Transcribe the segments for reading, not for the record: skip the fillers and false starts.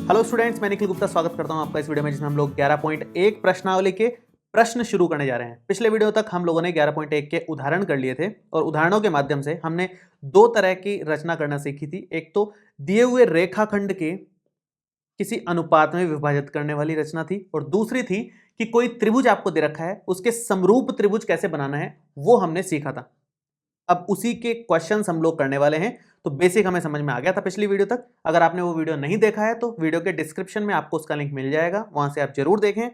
Hello students, मैं निखिल गुप्ता स्वागत करता हूं आपका इस वीडियो में जिसमें हम लोग 11.1 प्रश्नावली के प्रश्न शुरू करने जा रहे हैं। पिछले वीडियो तक हम लोगों ने 11.1 के उदाहरण कर लिए थे और उदाहरणों के माध्यम से हमने दो तरह की रचना करना सीखी थी। एक तो दिए हुए रेखाखंड के किसी अनुपात में विभाजित करने वाली रचना थी और दूसरी थी कि कोई त्रिभुज आपको दे रखा है, उसके समरूप त्रिभुज कैसे बनाना है वो हमने सीखा था। अब उसी के क्वेश्चंस हम लोग करने वाले हैं। तो बेसिक हमें समझ में आ गया था पिछली वीडियो तक। अगर आपने वो वीडियो नहीं देखा है तो वीडियो के डिस्क्रिप्शन में आपको उसका लिंक मिल जाएगा, वहां से आप जरूर देखें।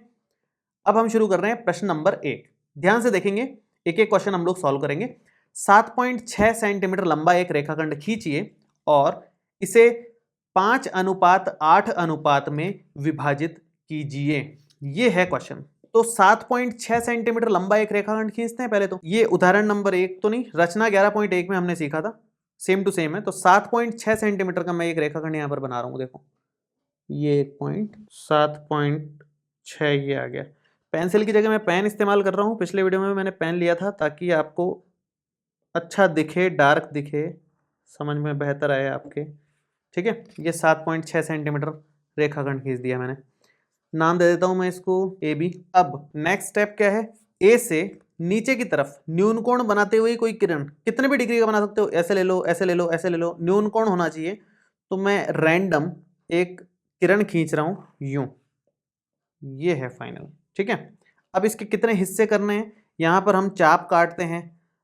अब हम शुरू कर रहे हैं प्रश्न नंबर 1। ध्यान से देखेंगे, एक एक क्वेश्चन हम लोग सॉल्व करेंगे। 7.6 सेंटीमीटर लंबा एक रेखाखंड खींचिए और इसे 5:8 अनुपात में विभाजित कीजिए। ये है क्वेश्चन। तो 7.6 सेंटीमीटर लंबा एक रेखाखंड खींचते हैं। पहले तो ये उदाहरण नंबर 1 तो नहीं, रचना 11.1 में हमने सीखा था, सेम टू सेम है। तो 7.6 सेंटीमीटर का मैं एक रेखाखंड यहां पर बना रहा हूं। देखो ये एक पॉइंट, 7.6 ये आ गया। पेंसिल की जगह मैं पेन इस्तेमाल कर रहा हूं। पिछले वीडियो में मैंने पेन लिया था ताकि आपको अच्छा दिखे, डार्क दिखे, समझ में बेहतर आए आपके। ठीक है, ये 7.6 सेंटीमीटर रेखाखंड खींच दिया मैंने। नाम दे देता हूं मैं इसको ए बी। अब नेक्स्ट स्टेप क्या है, ए से नीचे की तरफ न्यून कोण बनाते हुए कोई किरण, कितने भी डिग्री का बना सकते हो, ऐसे ले लो, ऐसे ले लो, ऐसे ले लो, न्यून कोण होना चाहिए। तो मैं रैंडम एक किरण खींच रहा हूं यूं। ये है फाइनल। ठीक है, अब इसके कितने हिस्से करने हैं, यहां पर हम चाप काटते हैं।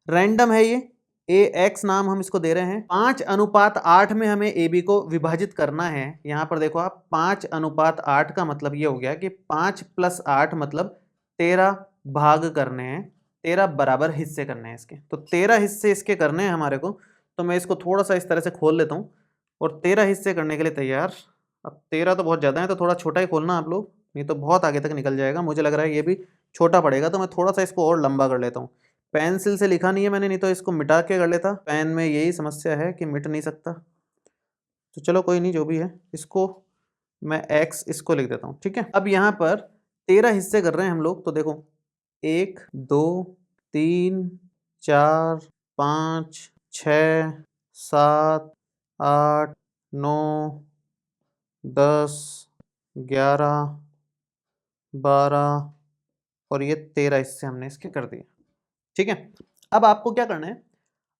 रैंडम है ये, ए एक्स नाम हम इसको दे रहे हैं। 5:8 में हमें ए बी को विभाजित करना है। यहां पर देखो आप, 5:8 का मतलब ये हो गया कि 5 + 8 मतलब 13 भाग करने हैं, 13 बराबर हिस्से करने हैं इसके। तो 13 हिस्से इसके करने हैं हमारे को। तो मैं इसको थोड़ा सा इस तरह से खोल लेता हूँ और 13 हिस्से करने के लिए तैयार। अब 13 तो बहुत ज़्यादा है, तो थोड़ा छोटा ही खोलना आप लोग, नहीं तो बहुत आगे तक निकल जाएगा। मुझे लग रहा है ये भी छोटा पड़ेगा, तो मैं थोड़ा सा इसको और लंबा कर लेता हूँ। पेंसिल से लिखा नहीं है मैंने, नहीं तो इसको मिटा के कर लेता। पेन में यही समस्या है कि मिट नहीं सकता। तो चलो कोई नहीं, जो भी है इसको मैं एक्स इसको लिख देता हूँ। ठीक है, अब यहाँ पर 13 हिस्से कर रहे हैं हम लोग। तो देखो 1 2 3 4 5 6 7 8 9 10 11 12 और ये 13 हिस्से हमने इसके कर दिए। ठीक है, अब आपको क्या करना है,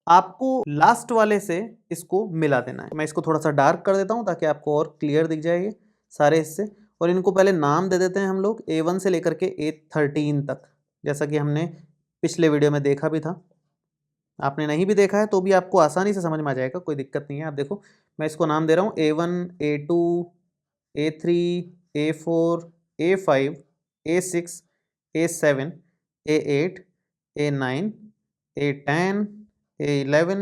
आपको लास्ट वाले से इसको मिला देना है। मैं इसको थोड़ा सा डार्क कर देता हूं ताकि आपको और क्लियर दिख जाए ये सारे हिस्से। और इनको पहले नाम दे देते हैं हम लोग, A1 से लेकर के A13 तक, जैसा कि हमने पिछले वीडियो में देखा भी था। आपने नहीं भी देखा है तो भी आपको आसानी से समझ में आ जाएगा, कोई दिक्कत नहीं है। आप देखो मैं इसको नाम दे रहा हूँ A1 A2 A3 A4 A5 A6 A7 A8 A9 A10 A11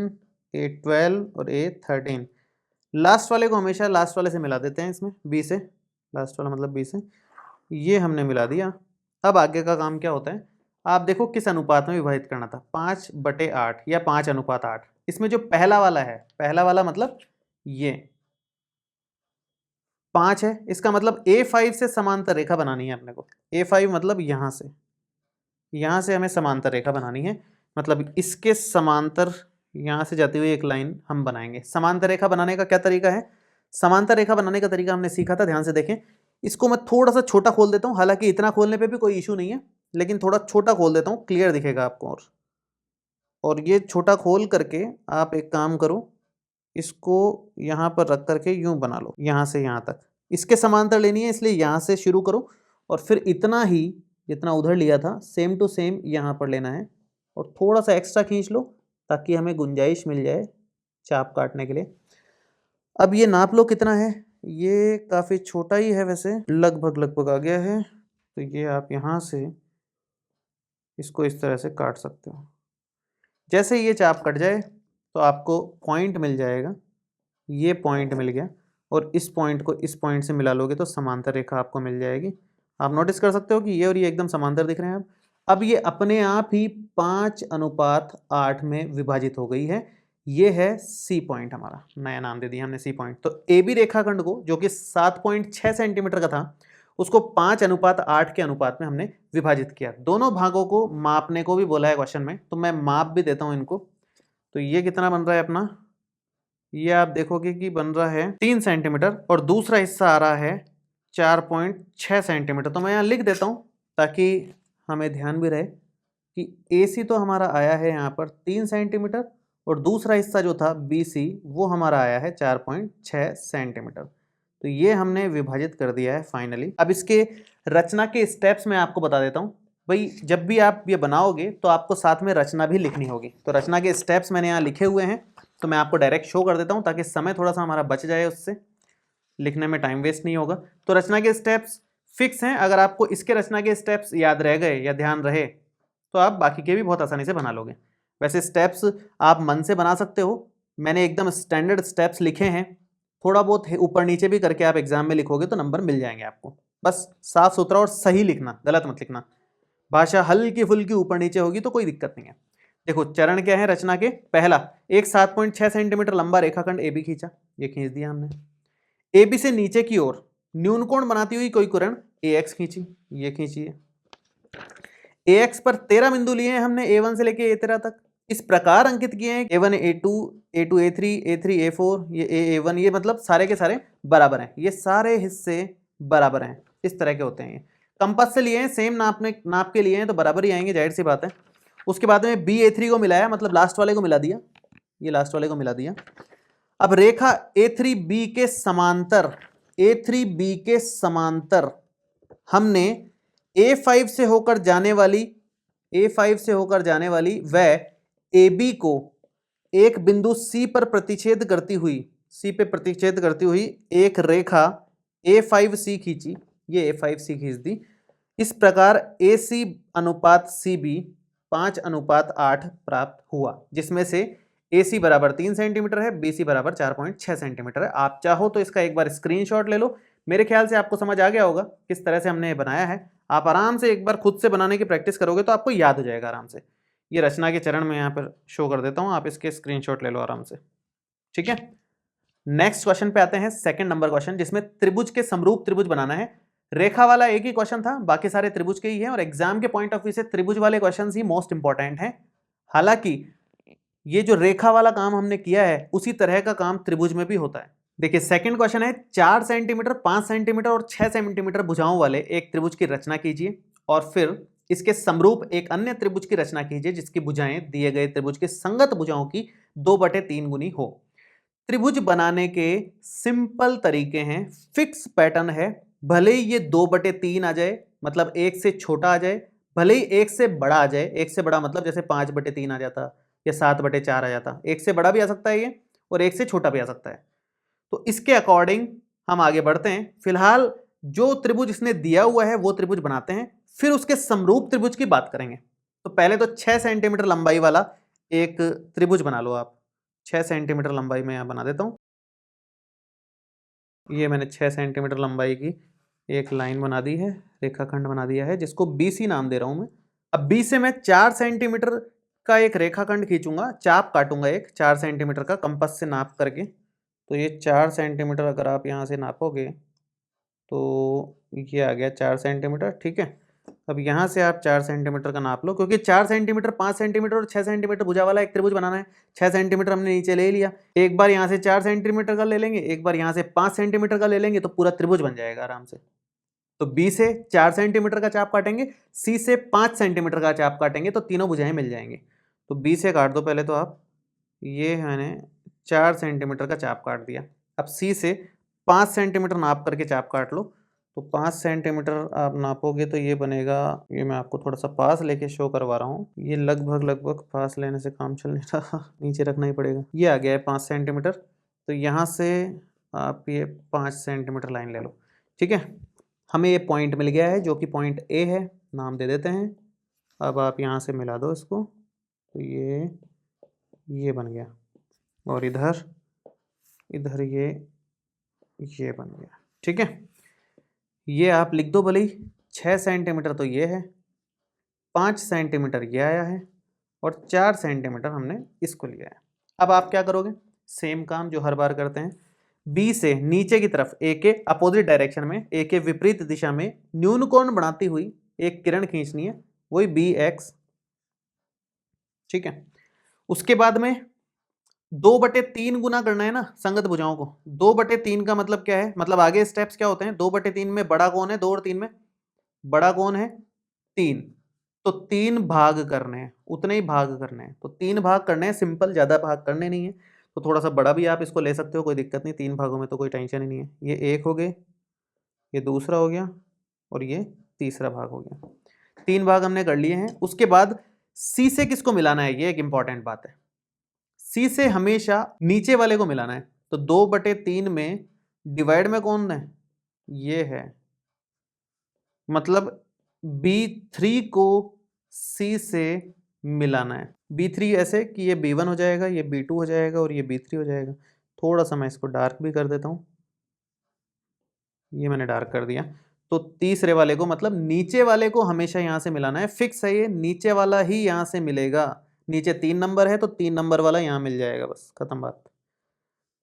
A12 और A13। लास्ट वाले को हमेशा लास्ट वाले से मिला देते हैं, इसमें B से, लास्ट वाला मतलब B से। ये हमने मिला दिया। अब आगे का काम क्या होता है, आप देखो किस अनुपात में विभाजित करना था, 5/8 या 5:8। इसमें जो पहला वाला है, पहला वाला मतलब ये 5 है, इसका मतलब A5 से समांतर रेखा बनानी है अपने को। A5 मतलब यहां से हमें समांतर रेखा बनानी है, मतलब इसके समांतर यहां से जाती हुई एक लाइन हम बनाएंगे। समांतर रेखा बनाने का क्या तरीका है, समांतर रेखा बनाने का तरीका हमने सीखा था, ध्यान से देखें। इसको मैं थोड़ा सा छोटा खोल देता हूं, हालांकि इतना खोलने पे भी कोई इशू नहीं है, लेकिन थोड़ा छोटा खोल देता हूं, क्लियर दिखेगा आपको। और ये छोटा खोल करके आप एक काम करो, इसको यहाँ पर रख करके यूं बना लो, यहाँ से यहाँ तक इसके समांतर लेनी है, इसलिए यहाँ से शुरू करो और फिर इतना ही जितना उधर लिया था सेम टू सेम यहाँ पर लेना है और थोड़ा सा एक्स्ट्रा खींच लो ताकि हमें गुंजाइश मिल जाए चाप काटने के लिए। अब ये नाप लो कितना है, ये काफ़ी छोटा ही है वैसे, लगभग लगभग आ गया है। तो ये आप यहाँ से इसको इस तरह से काट सकते हो। जैसे ही ये चाप कट जाए तो आपको पॉइंट मिल जाएगा, ये पॉइंट मिल गया और इस पॉइंट को इस पॉइंट से मिला लोगे तो समांतर रेखा आपको मिल जाएगी। आप नोटिस कर सकते हो कि ये और ये एकदम समांतर दिख रहे हैं। अब ये अपने आप ही 5:8 में विभाजित हो गई है। ये है सी पॉइंट, हमारा नया नाम दे दिया हमने सी पॉइंट। तो ए बी रेखाखंड को, जो कि 7.6 सेंटीमीटर का था, उसको 5:8 के अनुपात में हमने विभाजित किया। दोनों भागों को मापने को भी बोला है क्वेश्चन में, तो मैं माप भी देता हूं इनको। तो ये कितना बन रहा है अपना ये आप देखोगे कि बन रहा है 3 सेंटीमीटर और दूसरा हिस्सा आ रहा है 4.6 सेंटीमीटर। तो मैं यहाँ लिख देता हूँ ताकि हमें ध्यान भी रहे कि AC तो हमारा आया है यहाँ पर 3 सेंटीमीटर और दूसरा हिस्सा जो था BC वो हमारा आया है 4.6 सेंटीमीटर। तो ये हमने विभाजित कर दिया है फाइनली। अब इसके रचना के स्टेप्स मैं आपको बता देता हूँ। भाई जब भी आप ये बनाओगे तो आपको साथ में रचना भी लिखनी होगी। तो रचना के स्टेप्स मैंने यहाँ लिखे हुए हैं, तो मैं आपको डायरेक्ट शो कर देता हूँ ताकि समय थोड़ा सा हमारा बच जाए, उससे लिखने में टाइम वेस्ट नहीं होगा। तो रचना के स्टेप्स फिक्स हैं। अगर आपको इसके रचना के स्टेप्स याद रह गए या ध्यान रहे तो आप बाकी के भी बहुत आसानी से बना लोगे। वैसे स्टेप्स आप मन से बना सकते हो, मैंने एकदम स्टैंडर्ड स्टेप्स लिखे हैं। थोड़ा बहुत ऊपर नीचे भी करके आप एग्जाम में लिखोगे तो नंबर मिल जाएंगे आपको। बस साफ सुथरा और सही लिखना, गलत मत लिखना। भाषा हल्की फुल्की ऊपर नीचे होगी तो कोई दिक्कत नहीं है। देखो चरण क्या है रचना के। पहला, एक 7.6 सेंटीमीटर लंबा रेखाखंड AB खींचा, ये खींच दिया हमने। AB से नीचे की ओर न्यून कोण बनाती हुई कोई किरण AX खींची, ये खींची है। AX पर 13 बिंदु लिए हैं हमने, A1 से लेके A13 तक। इस प्रकार अंकित किए हैं A1 A2 A2 A3 A3 A4 ये A1, ये मतलब सारे के सारे बराबर हैं, ये सारे हिस्से बराबर हैं, इस तरह के होते हैं। ये कंपास से लिए हैं, सेम नाप के लिए हैं तो बराबर ही आएंगे, जाहिर सी बात है। उसके बाद में B A3 को मिलाया, मतलब लास्ट वाले को मिला दिया, ये लास्ट वाले को मिला दिया। अब रेखा A3B के समांतर, A3B के समांतर हमने A5 से होकर जाने वाली व AB को एक बिंदु C पर प्रतिच्छेद करती हुई एक रेखा A5C खींची, ये A5C खींच दी। इस प्रकार AC अनुपात CB 5:8 प्राप्त हुआ, जिसमें से AC बराबर 3 सेंटीमीटर है, BC बराबर 4.6 सेंटीमीटर है। आप चाहो तो इसका एक बार स्क्रीनशॉट ले लो। मेरे ख्याल से आपको समझ आ गया होगा किस तरह से हमने बनाया है। आप आराम से एक बार खुद से बनाने की प्रैक्टिस करोगे तो आपको याद हो जाएगा आराम से। ये रचना के चरण में यहाँ पर शो कर देता हूँ, आप इसके स्क्रीनशॉट ले लो आराम से, ठीक है। नेक्स्ट क्वेश्चन पे आते हैं, सेकंड नंबर क्वेश्चन, जिसमें त्रिभुज के समरूप त्रिभुज बनाना है। रेखा वाला एक ही क्वेश्चन था, बाकी सारे त्रिभुज के ही हैं और एग्जाम के पॉइंट ऑफ व्यू से त्रिभुज वाले क्वेश्चन ही मोस्ट इंपॉर्टेंट हैं। हालांकि ये जो रेखा वाला काम हमने किया है उसी तरह का काम त्रिभुज में भी होता है। देखिए सेकंड क्वेश्चन है, 4 सेंटीमीटर 5 सेंटीमीटर और 6 सेंटीमीटर भुजाओं वाले एक त्रिभुज की रचना कीजिए और फिर इसके समरूप एक अन्य त्रिभुज की रचना कीजिए जिसकी भुजाएं दिए गए त्रिभुज के संगत भुजाओं की 2/3 गुनी हो। त्रिभुज बनाने के सिंपल तरीके हैं, फिक्स पैटर्न है। भले ही ये 2/3 आ जाए, मतलब एक से छोटा आ जाए, भले ही एक से बड़ा आ जाए। एक से बड़ा मतलब जैसे 5/3 आ जाता या 7/4 आ जाता, एक से बड़ा भी आ सकता है ये और एक से छोटा भी आ सकता है। तो इसके अकॉर्डिंग हम आगे बढ़ते हैं। फिलहाल जो त्रिभुज इसने दिया हुआ है वो त्रिभुज बनाते हैं, फिर उसके समरूप त्रिभुज की बात करेंगे। तो पहले तो 6 सेंटीमीटर लंबाई वाला एक त्रिभुज बना लो आप। 6 सेंटीमीटर लंबाई में यहां बना देता हूं। ये मैंने 6 सेंटीमीटर लंबाई की एक लाइन बना दी है, रेखाखंड बना दिया है, जिसको BC नाम दे रहा हूं मैं। अब B से मैं 4 सेंटीमीटर का एक रेखाखंड खींचूंगा, चाप काटूंगा एक 4 सेंटीमीटर का कंपास से नाप करके। तो ये 4 सेंटीमीटर अगर आप यहाँ से नापोगे तो ये आ गया 4 सेंटीमीटर, ठीक है। अब यहाँ से आप 4 सेंटीमीटर का नाप लो, क्योंकि 4 सेंटीमीटर 5 सेंटीमीटर और 6 सेंटीमीटर भुजा वाला एक त्रिभुज बनाना है। 6 सेंटीमीटर हमने नीचे ले लिया, एक बार यहाँ से 4 सेंटीमीटर का ले लेंगे, एक बार यहाँ से 5 सेंटीमीटर का ले लेंगे, तो पूरा त्रिभुज बन जाएगा आराम से। तो B से 4 सेंटीमीटर का चाप काटेंगे, C से 5 सेंटीमीटर का चाप काटेंगे, तो तीनों भुजाएं मिल जाएंगे। तो B से काट दो पहले तो आप, ये मैंने 4 सेंटीमीटर का चाप काट दिया। अब C से 5 सेंटीमीटर नाप करके चाप काट लो। तो 5 सेंटीमीटर आप नापोगे तो ये बनेगा, ये मैं आपको थोड़ा सा पास लेके शो करवा रहा हूँ, ये लगभग पास लेने से काम चल नहीं रहा, नीचे रखना ही पड़ेगा। ये आ गया है 5 सेंटीमीटर। तो यहाँ से आप ये 5 सेंटीमीटर लाइन ले लो, ठीक है। हमें ये पॉइंट मिल गया है जो कि पॉइंट A है, नाम दे देते हैं। अब आप यहाँ से मिला दो इसको, तो ये बन गया और इधर ये बन गया, ठीक है। ये आप लिख दो भले ही। 6 सेंटीमीटर तो ये है, 5 सेंटीमीटर ये आया है और 4 सेंटीमीटर हमने इसको लिया है। अब आप क्या करोगे, सेम काम जो हर बार करते हैं। B से नीचे की तरफ A के अपोजिट डायरेक्शन में, A के विपरीत दिशा में न्यून कोण बनाती हुई एक किरण खींचनी है, वही BX, ठीक है। उसके बाद में 2/3 गुना करना है ना संगत भुजाओं को। 2/3 का मतलब क्या है, मतलब आगे स्टेप्स क्या होते हैं, 2/3 में बड़ा कौन है, 2 और 3 में बड़ा कौन है, 3, तो 3 भाग करने हैं, उतने ही भाग करने हैं, तो 3 भाग करने हैं सिंपल, ज्यादा भाग करने नहीं है। तो थोड़ा सा बड़ा भी आप इसको ले सकते हो, कोई दिक्कत नहीं, 3 भागों में तो कोई टेंशन ही नहीं है। ये एक हो गए, ये दूसरा हो गया और ये तीसरा भाग हो गया। 3 भाग हमने कर लिए हैं। उसके बाद सी से किसको मिलाना है, ये एक इंपॉर्टेंट बात है। सी से हमेशा नीचे वाले को मिलाना है। तो 2/3 में डिवाइड में कौन है, ये है, मतलब B3 को C से मिलाना है। B3 ऐसे कि ये B1 हो जाएगा, ये B2 हो जाएगा और ये B3 हो जाएगा। थोड़ा सा मैं इसको डार्क भी कर देता हूँ, ये मैंने डार्क कर दिया। तो तीसरे वाले को, मतलब नीचे वाले को हमेशा यहाँ से मिलाना है, फिक्स है, ये नीचे वाला ही यहाँ से मिलेगा। नीचे 3 नंबर है तो 3 नंबर वाला यहाँ मिल जाएगा, बस खत्म बात।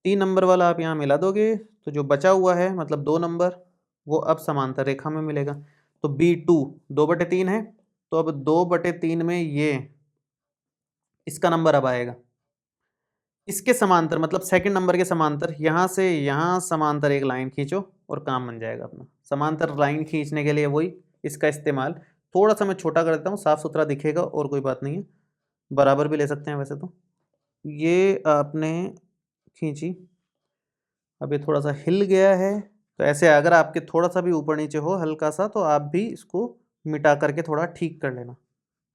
3 नंबर वाला आप यहाँ मिला दोगे तो जो बचा हुआ है, मतलब 2 नंबर, वो अब समांतर रेखा में मिलेगा। तो B2 2/3 है, तो अब 2/3 में ये इसका नंबर अब आएगा, इसके समांतर, मतलब सेकंड नंबर के समांतर, यहां से यहां समांतर एक लाइन खींचो और काम बन जाएगा अपना। समांतर लाइन खींचने के लिए वही इसका इस्तेमाल। थोड़ा सा मैं छोटा कर देता हूँ, साफ सुथरा दिखेगा और कोई बात नहीं है, बराबर भी ले सकते हैं वैसे तो। ये आपने खींची, अब ये थोड़ा सा हिल गया है, तो ऐसे अगर आपके थोड़ा सा भी ऊपर नीचे हो हल्का सा, तो आप भी इसको मिटा करके थोड़ा ठीक कर लेना,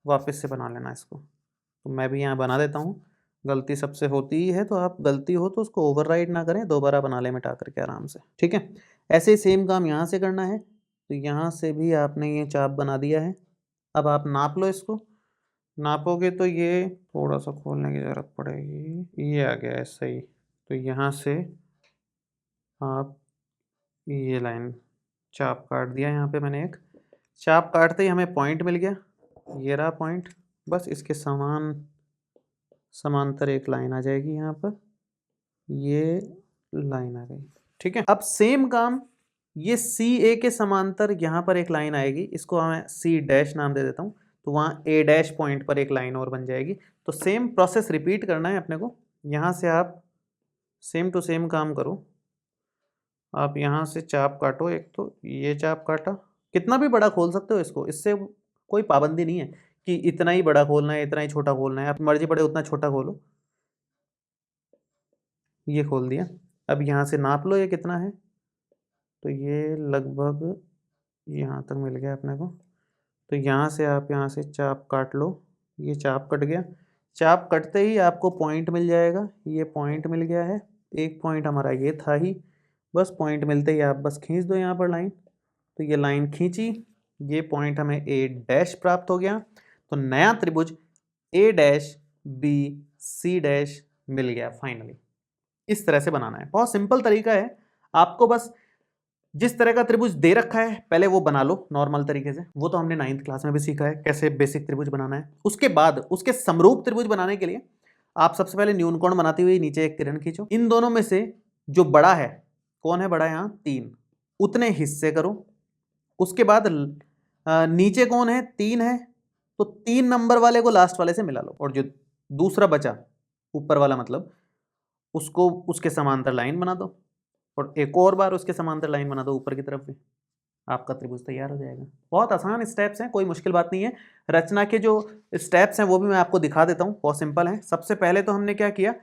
वापस से बना लेना इसको। तो मैं भी यहाँ बना देता हूँ, गलती सबसे होती ही है, तो आप गलती हो तो उसको ओवरराइड ना करें, दोबारा बना ले मिटा करके आराम से, ठीक है। ऐसे ही सेम काम यहाँ से करना है। तो यहाँ से भी आपने ये चाप बना दिया है। अब आप नाप लो इसको, नापोगे तो ये थोड़ा सा खोलने की ज़रूरत पड़ेगी, ये आ गया है सही। तो यहाँ से आप ये लाइन चाप काट दिया, यहाँ पे मैंने एक चाप काटते ही हमें पॉइंट मिल गया, ये रहा पॉइंट। बस इसके समांतर एक लाइन आ जाएगी यहाँ पर, ये लाइन आ गई, ठीक है। अब सेम काम ये सी ए के समांतर यहाँ पर एक लाइन आएगी, इसको मैं सी डैश नाम दे देता हूँ, तो वहाँ ए डैश पॉइंट पर एक लाइन और बन जाएगी। तो सेम प्रोसेस रिपीट करना है अपने को। यहाँ से आप सेम टू सेम काम करो, आप यहाँ से चाप काटो, एक तो ये चाप काटा, कितना भी बड़ा खोल सकते हो इसको, इससे कोई पाबंदी नहीं है कि इतना ही बड़ा खोलना है इतना ही छोटा खोलना है, आप मर्जी पड़े उतना छोटा खोलो। ये खोल दिया। अब यहाँ से नाप लो ये कितना है, तो ये लगभग यहाँ तक मिल गया अपने को। तो यहाँ से आप यहाँ से चाप काट लो, ये चाप कट गया। चाप कटते ही आपको पॉइंट मिल जाएगा, ये पॉइंट मिल गया है। एक पॉइंट हमारा ये था ही, बस पॉइंट मिलते ही आप बस खींच दो यहाँ पर लाइन। तो ये लाइन खींची, ये पॉइंट हमें ए डैश प्राप्त हो गया। तो नया त्रिभुज ए डैश बी सी डैश मिल गया फाइनली। इस तरह से बनाना है, बहुत सिंपल तरीका है। आपको बस जिस तरह का त्रिभुज दे रखा है पहले वो बना लो नॉर्मल तरीके से, वो तो हमने 9th क्लास में भी सीखा है कैसे बेसिक त्रिभुज बनाना है। उसके बाद उसके समरूप त्रिभुज बनाने के लिए आप सबसे पहले न्यून कोण बनाती हुई नीचे एक किरण खींचो। इन दोनों में से जो बड़ा है, कौन है बड़ा, यहाँ 3, उतने हिस्से करो। उसके बाद नीचे कौन है, 3 है, तो 3 नंबर वाले को लास्ट वाले से मिला लो, और जो दूसरा बचा ऊपर वाला, मतलब उसको उसके समांतर लाइन बना दो, और एक और बार उसके समांतर लाइन बना दो ऊपर की तरफ भी, आपका त्रिभुज तैयार हो जाएगा। बहुत आसान स्टेप्स हैं, कोई मुश्किल बात नहीं है। रचना के जो स्टेप्स हैं वो भी मैं आपको दिखा देता हूँ, बहुत सिंपल है। सबसे पहले तो हमने क्या किया,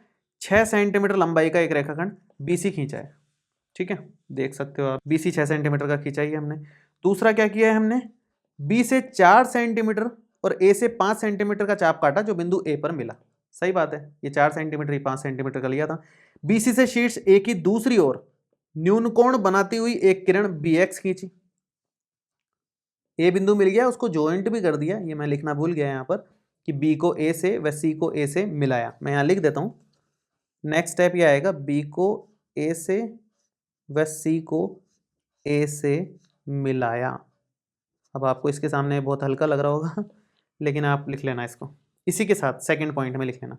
6 सेंटीमीटर लंबाई का एक रेखाखंड BC खींचा है, ठीक है, देख सकते हो आप, BC 6 सेंटीमीटर का खींचा ही है हमने। दूसरा क्या किया है हमने, B से 4 सेंटीमीटर और A से 5 सेंटीमीटर का चाप काटा जो बिंदु A पर मिला। सही बात है, ये 4 सेंटीमीटर, ये 5 सेंटीमीटर का लिया था। BC से शीर्ष A की दूसरी ओर न्यून कोण बनाती हुई एक किरण BX खींची। A बिंदु मिल गया, उसको ज्वाइंट भी कर दिया, ये मैं लिखना भूल गया यहाँ पर कि B को A से व C को A से मिलाया, मैं यहाँ लिख देता हूँ। नेक्स्ट स्टेप ये आएगा, B को A से व C को A से मिलाया। अब आपको इसके सामने बहुत हल्का लग रहा होगा लेकिन आप लिख लेना इसको, इसी के साथ सेकंड पॉइंट में लिख लेना।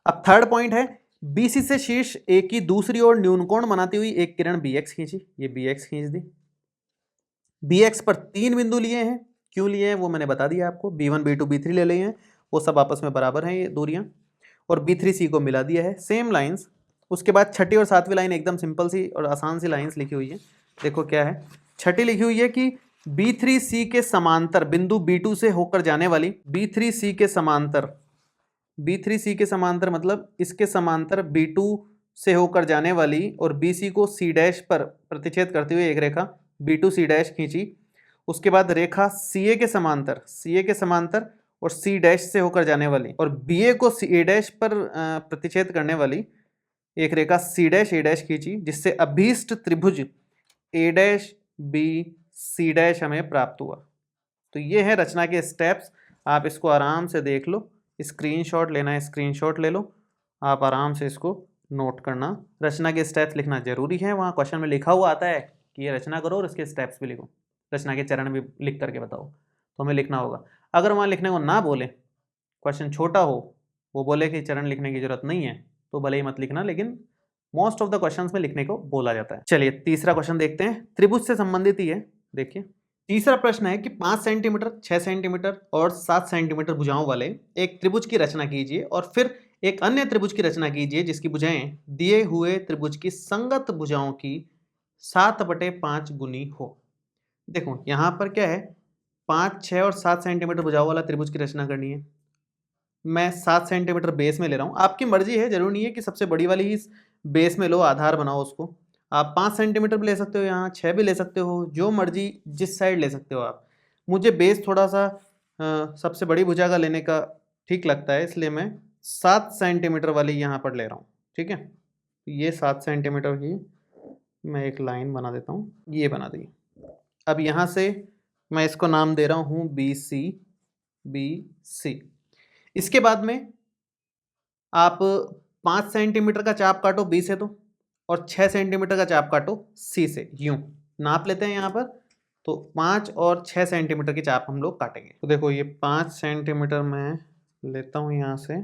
अब थर्ड पॉइंट है, BC से शीर्ष A की दूसरी ओर न्यून कोण बनाती हुई एक किरण BX खींची, ये BX खींच दी। BX पर 3 बिंदु लिए हैं, क्यों लिए हैं वो मैंने बता दिया आपको, B1 B2 B3 ले लिए हैं, वो सब आपस में बराबर हैं ये दूरियां। और B3C को मिला दिया है, सेम लाइंस। उसके बाद छठी और सातवीं लाइन एकदम सिंपल सी और आसान सी लाइंस लिखी हुई है। देखो क्या है, छठी लिखी हुई है कि B3C के समांतर बिंदु B2 से होकर जाने वाली B3C के समांतर, B3C के समांतर मतलब इसके समांतर B2 से होकर जाने वाली और BC को C डैश पर प्रतिच्छेद करते हुए एक रेखा B2C डैश खींची। उसके बाद रेखा CA के समांतर, CA के समांतर और C डैश से होकर जाने वाली और BA को A डैश पर प्रतिच्छेद करने वाली एक रेखा C डैश A डैश खींची, जिससे अभीष्ट त्रिभुज A dash B C dash हमें प्राप्त हुआ। तो ये है रचना के स्टेप्स, आप इसको आराम से देख लो, स्क्रीनशॉट लेना है स्क्रीनशॉट ले लो, आप आराम से इसको नोट करना। रचना के स्टेप्स लिखना जरूरी है, वहाँ क्वेश्चन में लिखा हुआ आता है कि ये रचना करो और इसके स्टेप्स भी लिखो, रचना के चरण भी लिख करके बताओ, तो हमें लिखना होगा। अगर वहाँ लिखने को ना बोले, क्वेश्चन छोटा हो, वो बोले कि चरण लिखने की जरूरत नहीं है, तो भले ही मत लिखना, लेकिन मोस्ट ऑफ द क्वेश्चंस में लिखने को बोला जाता है। चलिए तीसरा क्वेश्चन देखते हैं, त्रिभुज से संबंधित ही है। देखिए तीसरा प्रश्न है कि 5 सेंटीमीटर, 6 सेंटीमीटर और 7 सेंटीमीटर भुजाओं वाले एक त्रिभुज की रचना कीजिए और फिर एक अन्य त्रिभुज की रचना कीजिए जिसकी भुजाएं दिए हुए त्रिभुज की संगत भुजाओं की 7/5 गुनी हो। देखो यहाँ पर क्या है, 5, 6 और 7 सेंटीमीटर भुजाओं वाला त्रिभुज की रचना करनी है। मैं 7 सेंटीमीटर बेस में ले रहा हूँ, आपकी मर्जी है, जरूरी नहीं है कि सबसे बड़ी वाली ही बेस में लो, आधार बनाओ उसको। आप 5 सेंटीमीटर भी ले सकते हो, यहाँ 6 भी ले सकते हो, जो मर्जी जिस साइड ले सकते हो आप। मुझे बेस थोड़ा सा सबसे बड़ी भुजा का लेने का ठीक लगता है, इसलिए मैं 7 सेंटीमीटर वाली यहाँ पर ले रहा हूँ। ठीक है, ये 7 सेंटीमीटर की मैं एक लाइन बना देता हूँ, ये बना दी। अब यहाँ से मैं इसको नाम दे रहा हूँ BC। इसके बाद में आप 5 सेंटीमीटर का चाप काटो B से तो, और 6 सेंटीमीटर का चाप काटो C से, यूं नाप लेते हैं यहाँ पर। तो 5 और 6 सेंटीमीटर की चाप हम लोग काटेंगे। तो देखो ये 5 सेंटीमीटर मैं लेता हूँ यहाँ से,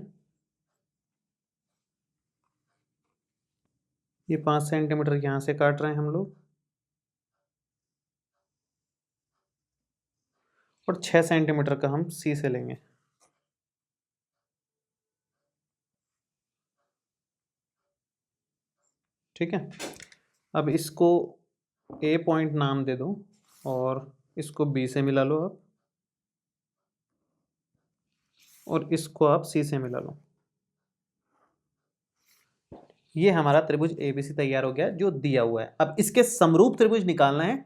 ये 5 सेंटीमीटर यहाँ से काट रहे हैं हम लोग, और 6 सेंटीमीटर का हम C से लेंगे। ठीक है, अब इसको A पॉइंट नाम दे दो और इसको B से मिला लो आप, और इसको आप C से मिला लो। ये हमारा त्रिभुज ABC तैयार हो गया जो दिया हुआ है। अब इसके समरूप त्रिभुज निकालना है।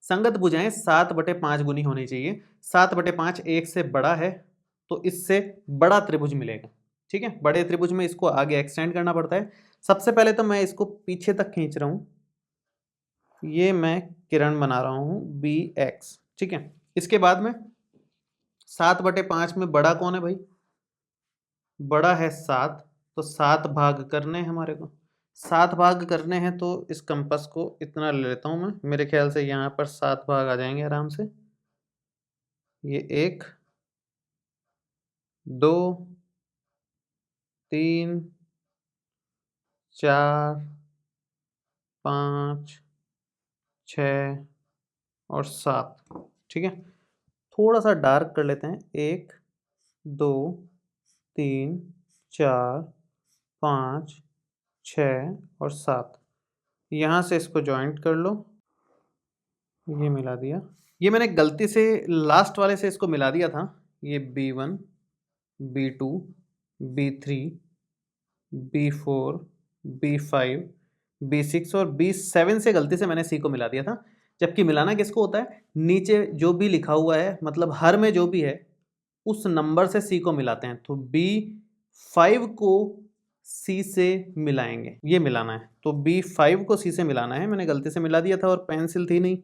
संगत भुजाएं 7/5 गुनी होनी चाहिए। 7/5 1 से बड़ा है तो इससे बड़ा त्रिभुज मिलेगा। ठीक है, बड़े त्रिभुज में इसको आगे एक्सटेंड करना पड़ता है। सबसे पहले तो मैं इसको पीछे तक खींच रहा हूं, ये मैं किरण बना रहा हूं BX। ठीक है, इसके बाद में 7/5 में बड़ा कौन है भाई, बड़ा है 7, तो 7 भाग करने हैं हमारे को, 7 भाग करने हैं। तो इस कंपास को इतना ले लेता हूं मैं, मेरे ख्याल से यहाँ पर 7 भाग आ जाएंगे आराम से। ये 1, 2, 3, 4, 5, 6 और 7। ठीक है, थोड़ा सा डार्क कर लेते हैं। 1, 2, 3, 4, 5, 6 और 7। यहाँ से इसको जॉइंट कर लो, ये मिला दिया। ये मैंने गलती से लास्ट वाले से इसको मिला दिया था। ये B1, B2, B3, B4, B5, B6 और B7 से गलती से मैंने C को मिला दिया था। जबकि मिलाना किसको होता है, नीचे जो भी लिखा हुआ है, मतलब हर में जो भी है उस नंबर से C को मिलाते हैं। तो B5 को C से मिलाएंगे, ये मिलाना है। तो B5 को C से मिलाना है। मैंने गलती से मिला दिया था और पेंसिल थी नहीं,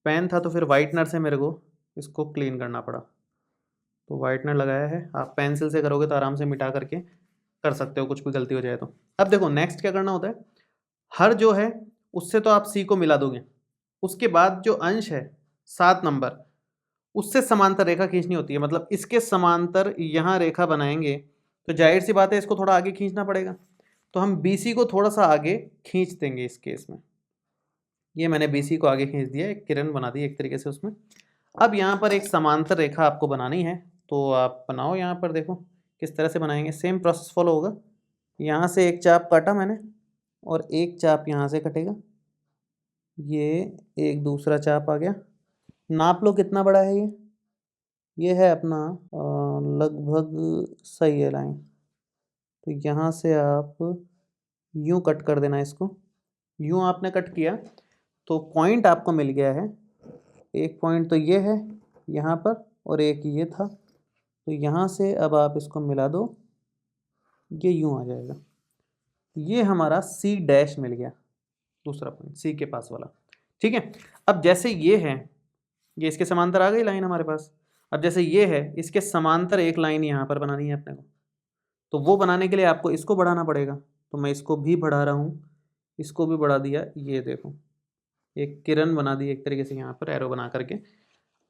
पेन था तो फिर वाइटनर से मेरे को इसको क्लीन करना पड़ा, तो वाइटनर लगाया है। आप पेंसिल से करोगे तो आराम से मिटा करके कर सकते हो, कुछ भी गलती हो जाए तो। अब देखो नेक्स्ट क्या करना होता है, हर जो है उससे तो आप C को मिला दोगे, उसके बाद जो अंश है 7 नंबर, उससे समांतर रेखा खींचनी होती है। मतलब इसके समांतर यहाँ रेखा बनाएंगे तो जाहिर सी बात है इसको थोड़ा आगे खींचना पड़ेगा। तो हम BC को थोड़ा सा आगे खींच देंगे इस केस में। ये मैंने BC को आगे खींच दिया, एक किरण बना दी एक तरीके से उसमें। अब यहाँ पर एक समांतर रेखा आपको बनानी है, तो आप बनाओ। यहाँ पर देखो किस तरह से बनाएंगे, सेम प्रोसेस फॉलो होगा। यहाँ से एक चाप काटा मैंने और एक चाप यहाँ से कटेगा, ये एक दूसरा चाप आ गया। नाप लो कितना बड़ा है ये है अपना लगभग सही है लाइन। तो यहाँ से आप यूँ कट कर देना इसको। यूँ आपने कट किया तो पॉइंट आपको मिल गया है। एक पॉइंट तो ये है यहाँ पर और एक ये था, तो यहाँ से अब आप इसको मिला दो, ये यूँ आ जाएगा। ये हमारा सी डैश मिल गया, दूसरा पॉइंट सी के पास वाला। ठीक है, अब जैसे ये है, ये इसके समांतर आ गई लाइन हमारे पास। अब जैसे ये है, इसके समांतर एक लाइन यहाँ पर बनानी है अपने को, तो वो बनाने के लिए आपको इसको बढ़ाना पड़ेगा। तो मैं इसको भी बढ़ा रहा हूँ, इसको भी बढ़ा दिया। ये देखो एक किरण बना दी एक तरीके से यहाँ पर एरो बना करके।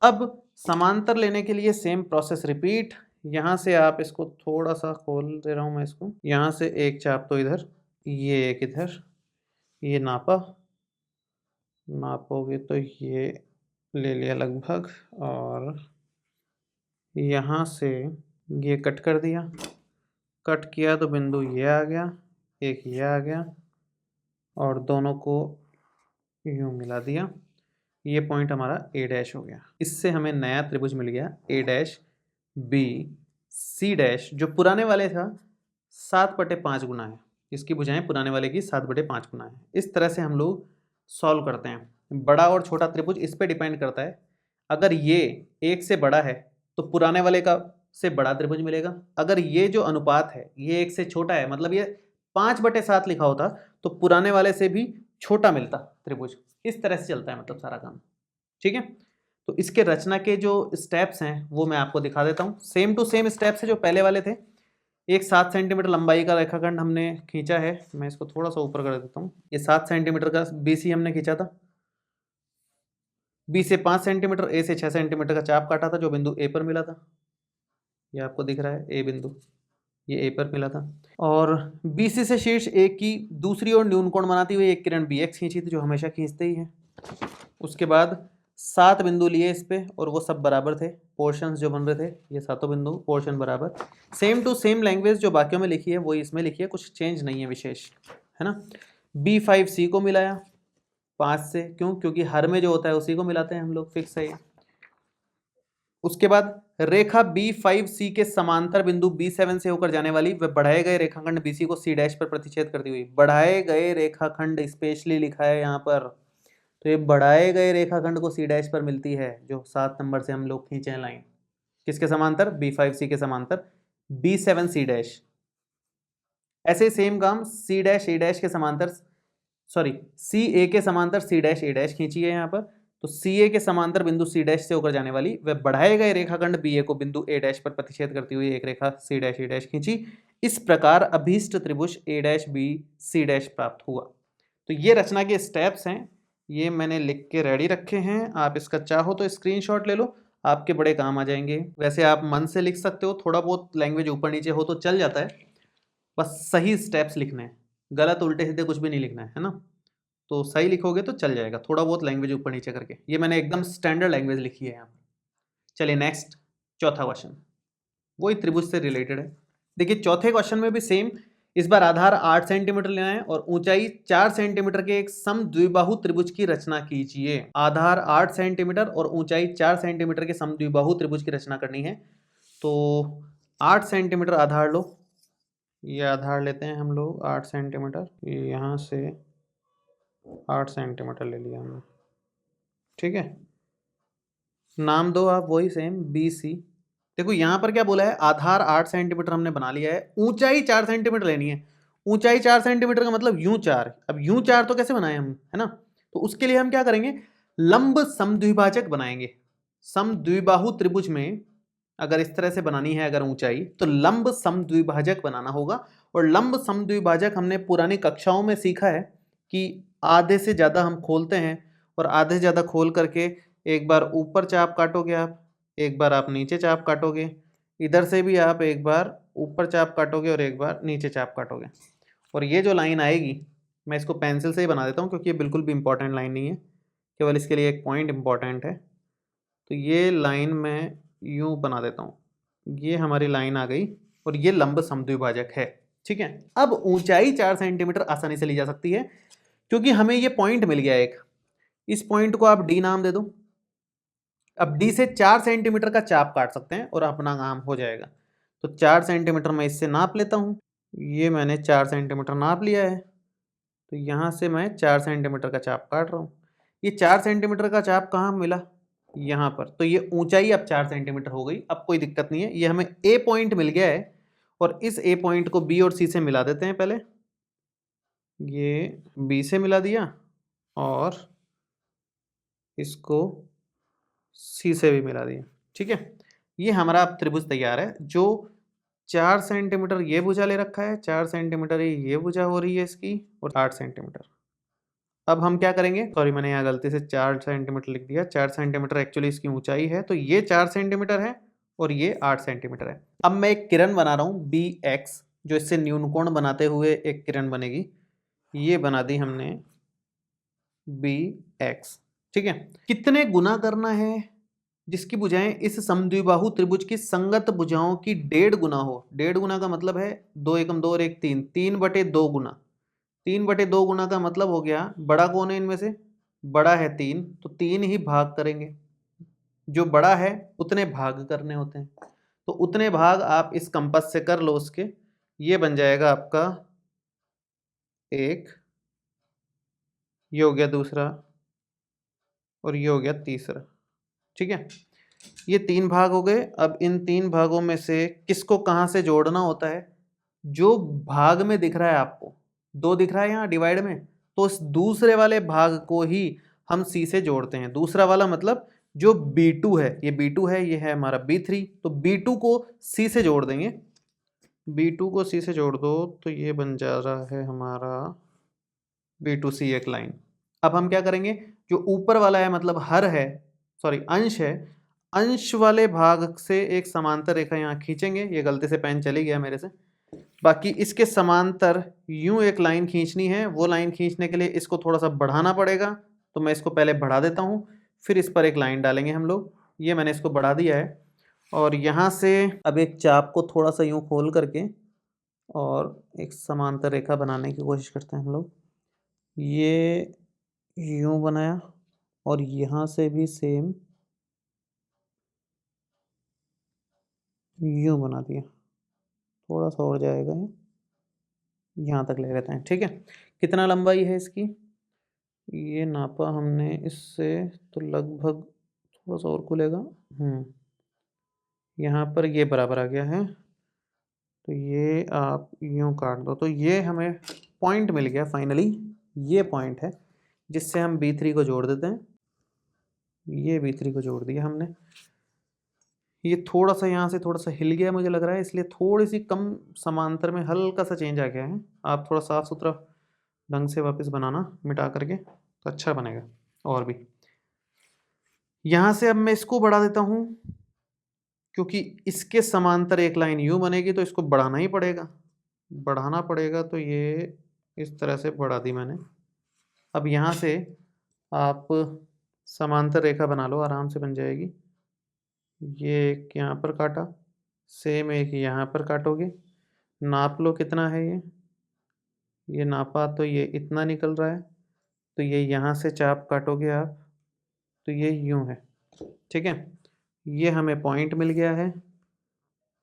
अब समांतर लेने के लिए सेम प्रोसेस रिपीट। यहाँ से आप इसको थोड़ा सा खोल दे रहा हूँ मैं इसको, यहाँ से एक चाप तो इधर, ये एक इधर, ये नापोगे तो ये ले लिया लगभग, और यहाँ से ये कट कर दिया। कट किया तो बिंदु ये आ गया, एक ये आ गया, और दोनों को यूँ मिला दिया। ये पॉइंट हमारा ए डैश हो गया। इससे हमें नया त्रिभुज मिल गया ए डैश बी सी डैश, जो पुराने वाले था 7/5 गुना है। इसकी भुजाएं पुराने वाले की 7/5 गुना है। इस तरह से हम लोग सॉल्व करते हैं। बड़ा और छोटा त्रिभुज इस पे डिपेंड करता है। अगर ये एक से बड़ा है तो पुराने वाले का से बड़ा त्रिभुज मिलेगा। अगर ये जो अनुपात है ये एक से छोटा है, मतलब ये 5/7 लिखा होता, तो पुराने वाले से भी छोटा मिलता त्रिभुज। इस तरह से चलता है मतलब सारा काम। ठीक है, तो इसके रचना के जो स्टेप्स हैं वो मैं आपको दिखा देता हूँ। सेम टू सेम स्टेप्स है जो पहले वाले थे। एक 7 सेंटीमीटर लंबाई का रेखाखंड हमने खींचा है। मैं इसको थोड़ा सा ऊपर कर देता हूँ। ये 7 सेंटीमीटर का BC हमने खींचा था। B से 5 सेंटीमीटर, A से 6 सेंटीमीटर का चाप काटा था जो बिंदु A पर मिला था। ये आपको दिख रहा है A बिंदु, ये A पर मिला था। और BC से शीर्ष A की दूसरी ओर न्यून कोण बनाती हुई एक किरण BX खींची थी, जो हमेशा खींचते ही है। उसके बाद 7 बिंदु लिए इस पे, और वो सब बराबर थे। पोर्शंस जो बन रहे थे ये सातों बिंदु पोर्शन बराबर। सेम टू सेम लैंग्वेज जो बाकियों में लिखी है वही इसमें लिखी है, कुछ चेंज नहीं है विशेष, है ना। B5C को मिलाया 5 से, क्यों? क्योंकि हर में जो होता है उसी को मिलाते हैं हम लोग, फिक्स है ये। उसके बाद रेखा B5C के समांतर बिंदु B7 से होकर जाने वाली वह बढ़ाए गए रेखाखंड BC को C डैश पर प्रतिच्छेद करती हुई। बढ़ाए गए रेखाखंड स्पेशली लिखा है यहाँ पर, तो ये बढ़ाए गए रेखाखंड को C डैश पर मिलती है, जो 7 नंबर से हम लोग खींचे हैं लाइन। किसके समांतर? B5C के समांतर B7C डैश। ऐसे सेम काम C डैश A डैश के समांतर, सॉरी CA के समांतर C डैश A डैश खींची है यहाँ पर। तो CA के समांतर बिंदु C डैश से होकर जाने वाली वह बढ़ाए गए रेखाखंड BA को बिंदु A डैश पर प्रतिच्छेद करती हुई एक रेखा C डैश A डैश खींची। इस प्रकार अभीष्ट त्रिभुज A dash B C dash प्राप्त हुआ। तो ये रचना के स्टेप्स हैं, ये मैंने लिख के रेडी रखे हैं। आप इसका चाहो तो स्क्रीनशॉट ले लो, आपके बड़े काम आ जाएंगे। वैसे आप मन से लिख सकते हो, थोड़ा बहुत लैंग्वेज ऊपर नीचे हो तो चल जाता है, बस सही स्टेप्स लिखने हैं, गलत उल्टे सीधे कुछ भी नहीं लिखना है ना। तो सही लिखोगे तो चल जाएगा, थोड़ा बहुत लैंग्वेज ऊपर नीचे करके। ये मैंने एकदम स्टैंडर्ड लैंग्वेज लिखी है यहाँ पर। चलिए नेक्स्ट, चौथा क्वेश्चन वही त्रिभुज से रिलेटेड है। देखिए चौथे क्वेश्चन में भी सेम, इस बार आधार 8 सेंटीमीटर लेना है और ऊंचाई 4 सेंटीमीटर के एक समद्विबाहु त्रिभुज की रचना कीजिए। आधार 8 सेंटीमीटर और ऊंचाई 4 सेंटीमीटर के समद्विबाहु त्रिभुज की रचना करनी है। तो 8 सेंटीमीटर आधार लो, ये आधार लेते हैं हम लोग 8 सेंटीमीटर, यहाँ से 8 सेंटीमीटर ले लिया हमने। ठीक है, नाम दो आप वही सेम BC। देखो यहाँ पर क्या बोला है, आधार 8 सेंटीमीटर हमने बना लिया है, ऊंचाई 4 सेंटीमीटर लेनी है। ऊंचाई 4 सेंटीमीटर का मतलब यूं 4। अब यूं 4 तो कैसे बनाए हम, है ना। तो उसके लिए हम क्या करेंगे, लंब समद्विभाजक बनाएंगे। समद्विबाहु त्रिभुज में अगर इस तरह से बनानी है अगर ऊंचाई, तो लंब समद्विभाजक बनाना होगा। और लंब समद्विभाजक हमने पुरानी कक्षाओं में सीखा है कि आधे से ज़्यादा हम खोलते हैं, और आधे से ज़्यादा खोल करके एक बार ऊपर चाप काटोगे आप, एक बार आप नीचे चाप काटोगे, इधर से भी आप एक बार ऊपर चाप काटोगे और एक बार नीचे चाप काटोगे। और ये जो लाइन आएगी, मैं इसको पेंसिल से ही बना देता हूँ क्योंकि ये बिल्कुल भी इंपॉर्टेंट लाइन नहीं है, केवल इसके लिए एक पॉइंट इंपॉर्टेंट है। तो ये लाइन मैं यूँ बना देता हूँ, ये हमारी लाइन आ गई। और ये लंब समद्विभाजक है। ठीक है, अब ऊंचाई 4 सेंटीमीटर आसानी से ली जा सकती है क्योंकि हमें ये पॉइंट मिल गया एक, इस पॉइंट को आप डी नाम दे दो। अब डी से 4 सेंटीमीटर का चाप काट सकते हैं और अपना काम हो जाएगा। तो 4 सेंटीमीटर मैं इससे नाप लेता हूं, ये मैंने 4 सेंटीमीटर नाप लिया है। तो यहां से मैं 4 सेंटीमीटर का चाप काट रहा हूं। ये 4 सेंटीमीटर का चाप कहाँ मिला, यहाँ पर। तो ये ऊंचाई अब 4 सेंटीमीटर हो गई। अब कोई दिक्कत नहीं है, ये हमें ए पॉइंट मिल गया है और इस ए पॉइंट को बी और सी से मिला देते हैं। पहले ये बी से मिला दिया और इसको सी से भी मिला दिया। ठीक है, ये हमारा अब त्रिभुज तैयार है जो 4 सेंटीमीटर ये भुजा ले रखा है, 4 सेंटीमीटर ये भुजा हो रही है इसकी, और 8 सेंटीमीटर। अब हम क्या करेंगे, सॉरी मैंने यहाँ गलती से 4 सेंटीमीटर लिख दिया। 4 सेंटीमीटर एक्चुअली इसकी ऊंचाई है, तो ये 4 सेंटीमीटर है और ये 8 सेंटीमीटर है। अब मैं एक किरण बना रहा हूँ बी एक्स, जो इससे न्यूनकोण बनाते हुए एक किरण बनेगी। ये बना दी हमने बी एक्स। ठीक है, कितने गुना करना है, जिसकी भुजाएं इस समद्विबाहु त्रिभुज की संगत भुजाओं की 1.5 गुना हो। 1.5 गुना का मतलब है 2 एकम 2 और 1 3, 3/2 गुना। 3/2 गुना का मतलब हो गया, बड़ा कौन है इनमें से, बड़ा है 3, तो 3 ही भाग करेंगे। जो बड़ा है उतने भाग करने होते हैं, तो उतने भाग आप इस कंपास से कर लो उसके। ये बन जाएगा आपका 1, ये हो गया दूसरा और ये हो गया तीसरा। ठीक है, ये 3 भाग हो गए। अब इन 3 भागों में से किसको कहाँ से जोड़ना होता है, जो भाग में दिख रहा है आपको 2 दिख रहा है यहाँ डिवाइड में, तो इस दूसरे वाले भाग को ही हम सी से जोड़ते हैं। दूसरा वाला मतलब जो B2 है, ये B2 है, ये है हमारा B3, तो B2 को सी से जोड़ देंगे। B2 को सी से जोड़ दो तो ये बन जा रहा है हमारा B2C एक लाइन। अब हम क्या करेंगे, जो ऊपर वाला है मतलब हर है, सॉरी अंश है, अंश वाले भाग से एक समांतर रेखा यहाँ खींचेंगे। ये गलती से पेन चली गया मेरे से। बाकी इसके समांतर यूं एक लाइन खींचनी है। वो लाइन खींचने के लिए इसको थोड़ा सा बढ़ाना पड़ेगा, तो मैं इसको पहले बढ़ा देता हूँ, फिर इस पर एक लाइन डालेंगे हम लोग। ये मैंने इसको बढ़ा दिया है और यहाँ से अब एक चाप को थोड़ा सा यूं खोल करके और एक समांतर रेखा बनाने की कोशिश करते हैं हम लोग। ये यूं बनाया और यहाँ से भी सेम यूं बना दिया। थोड़ा सा और जाएगा, यहाँ तक ले लेते हैं। ठीक है, कितना लंबाई है इसकी, ये नापा हमने इससे, तो लगभग थोड़ा सा और खुलेगा। यहाँ पर ये बराबर आ गया है, तो ये आप यूं काट दो। तो ये हमें पॉइंट मिल गया फाइनली। ये पॉइंट है जिससे हम B3 को जोड़ देते हैं। ये B3 को जोड़ दिया हमने। ये थोड़ा सा यहाँ से थोड़ा सा हिल गया मुझे लग रहा है, इसलिए थोड़ी सी कम समांतर में हल्का सा चेंज आ गया है। आप थोड़ा साफ सुथरा ढंग से वापस बनाना मिटा करके, तो अच्छा बनेगा। और भी यहाँ से अब मैं इसको बढ़ा देता हूँ, क्योंकि इसके समांतर एक लाइन यूं बनेगी, तो इसको बढ़ाना ही पड़ेगा, बढ़ाना पड़ेगा। तो ये इस तरह से बढ़ा दी मैंने। अब यहाँ से आप समांतर रेखा बना लो, आराम से बन जाएगी। ये एक यहाँ पर काटा, सेम एक यहाँ पर काटोगे। नाप लो कितना है ये नापा तो ये इतना निकल रहा है, तो ये यहाँ से चाप काटोगे आप, तो ये यूं है। ठीक है, ये हमें पॉइंट मिल गया है,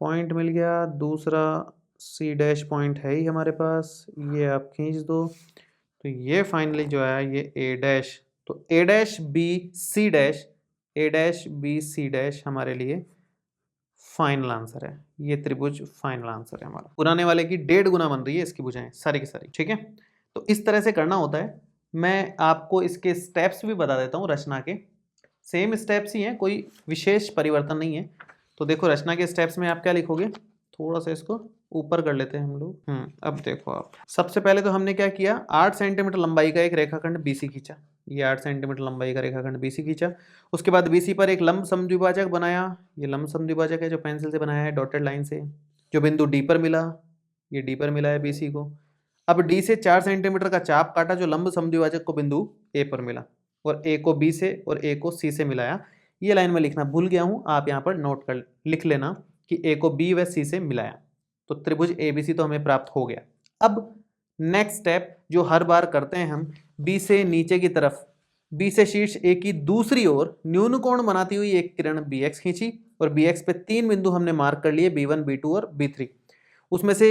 पॉइंट मिल गया। दूसरा C डैश पॉइंट है ही हमारे पास, ये आप खींच दो, तो ये फाइनली जो आया ये A डैश। तो A dash B C dash, A dash B C dash हमारे लिए फाइनल आंसर है। ये त्रिभुज फाइनल आंसर है हमारा। पुराने वाले की 1.5 गुना बन रही है इसकी भुजाएं सारी की सारी। ठीक है, तो इस तरह से करना होता है। मैं आपको इसके स्टेप्स भी बता देता हूँ रचना के। सेम स्टेप्स ही हैं, कोई विशेष परिवर्तन नहीं है। तो देखो रचना के स्टेप्स में आप क्या लिखोगे, थोड़ा सा इसको ऊपर कर लेते हैं हम लोग। अब देखो आप, सबसे पहले तो हमने क्या किया, 8 सेंटीमीटर लंबाई का एक रेखाखंड BC खींचा। ये 8 सेंटीमीटर लंबाई का रेखाखंड BC खींचा। उसके बाद BC पर एक लंब समद्विभाजक बनाया। ये लंब समद्विभाजक है जो पेंसिल से बनाया है डॉटेड लाइन से। जो बिंदु D पर मिला, ये D पर मिला है BC को। अब D से 4 सेंटीमीटर का चाप काटा जो लंब समद्विभाजक को बिंदु A पर मिला, और A को B से और A को C से मिलाया। ये लाइन में लिखना भूल गया हूँ, आप यहाँ पर नोट कर लिख लेना कि A को B व C से मिलाया। तो त्रिभुज ABC तो हमें प्राप्त हो गया। अब नेक्स्ट स्टेप जो हर बार करते हैं हम, B से नीचे की तरफ, B से शीर्ष A की दूसरी ओर न्यून कोण बनाती हुई एक किरण BX खींची और BX पे 3 बिंदु हमने मार्क कर लिए, B1, B2 और B3। उसमें से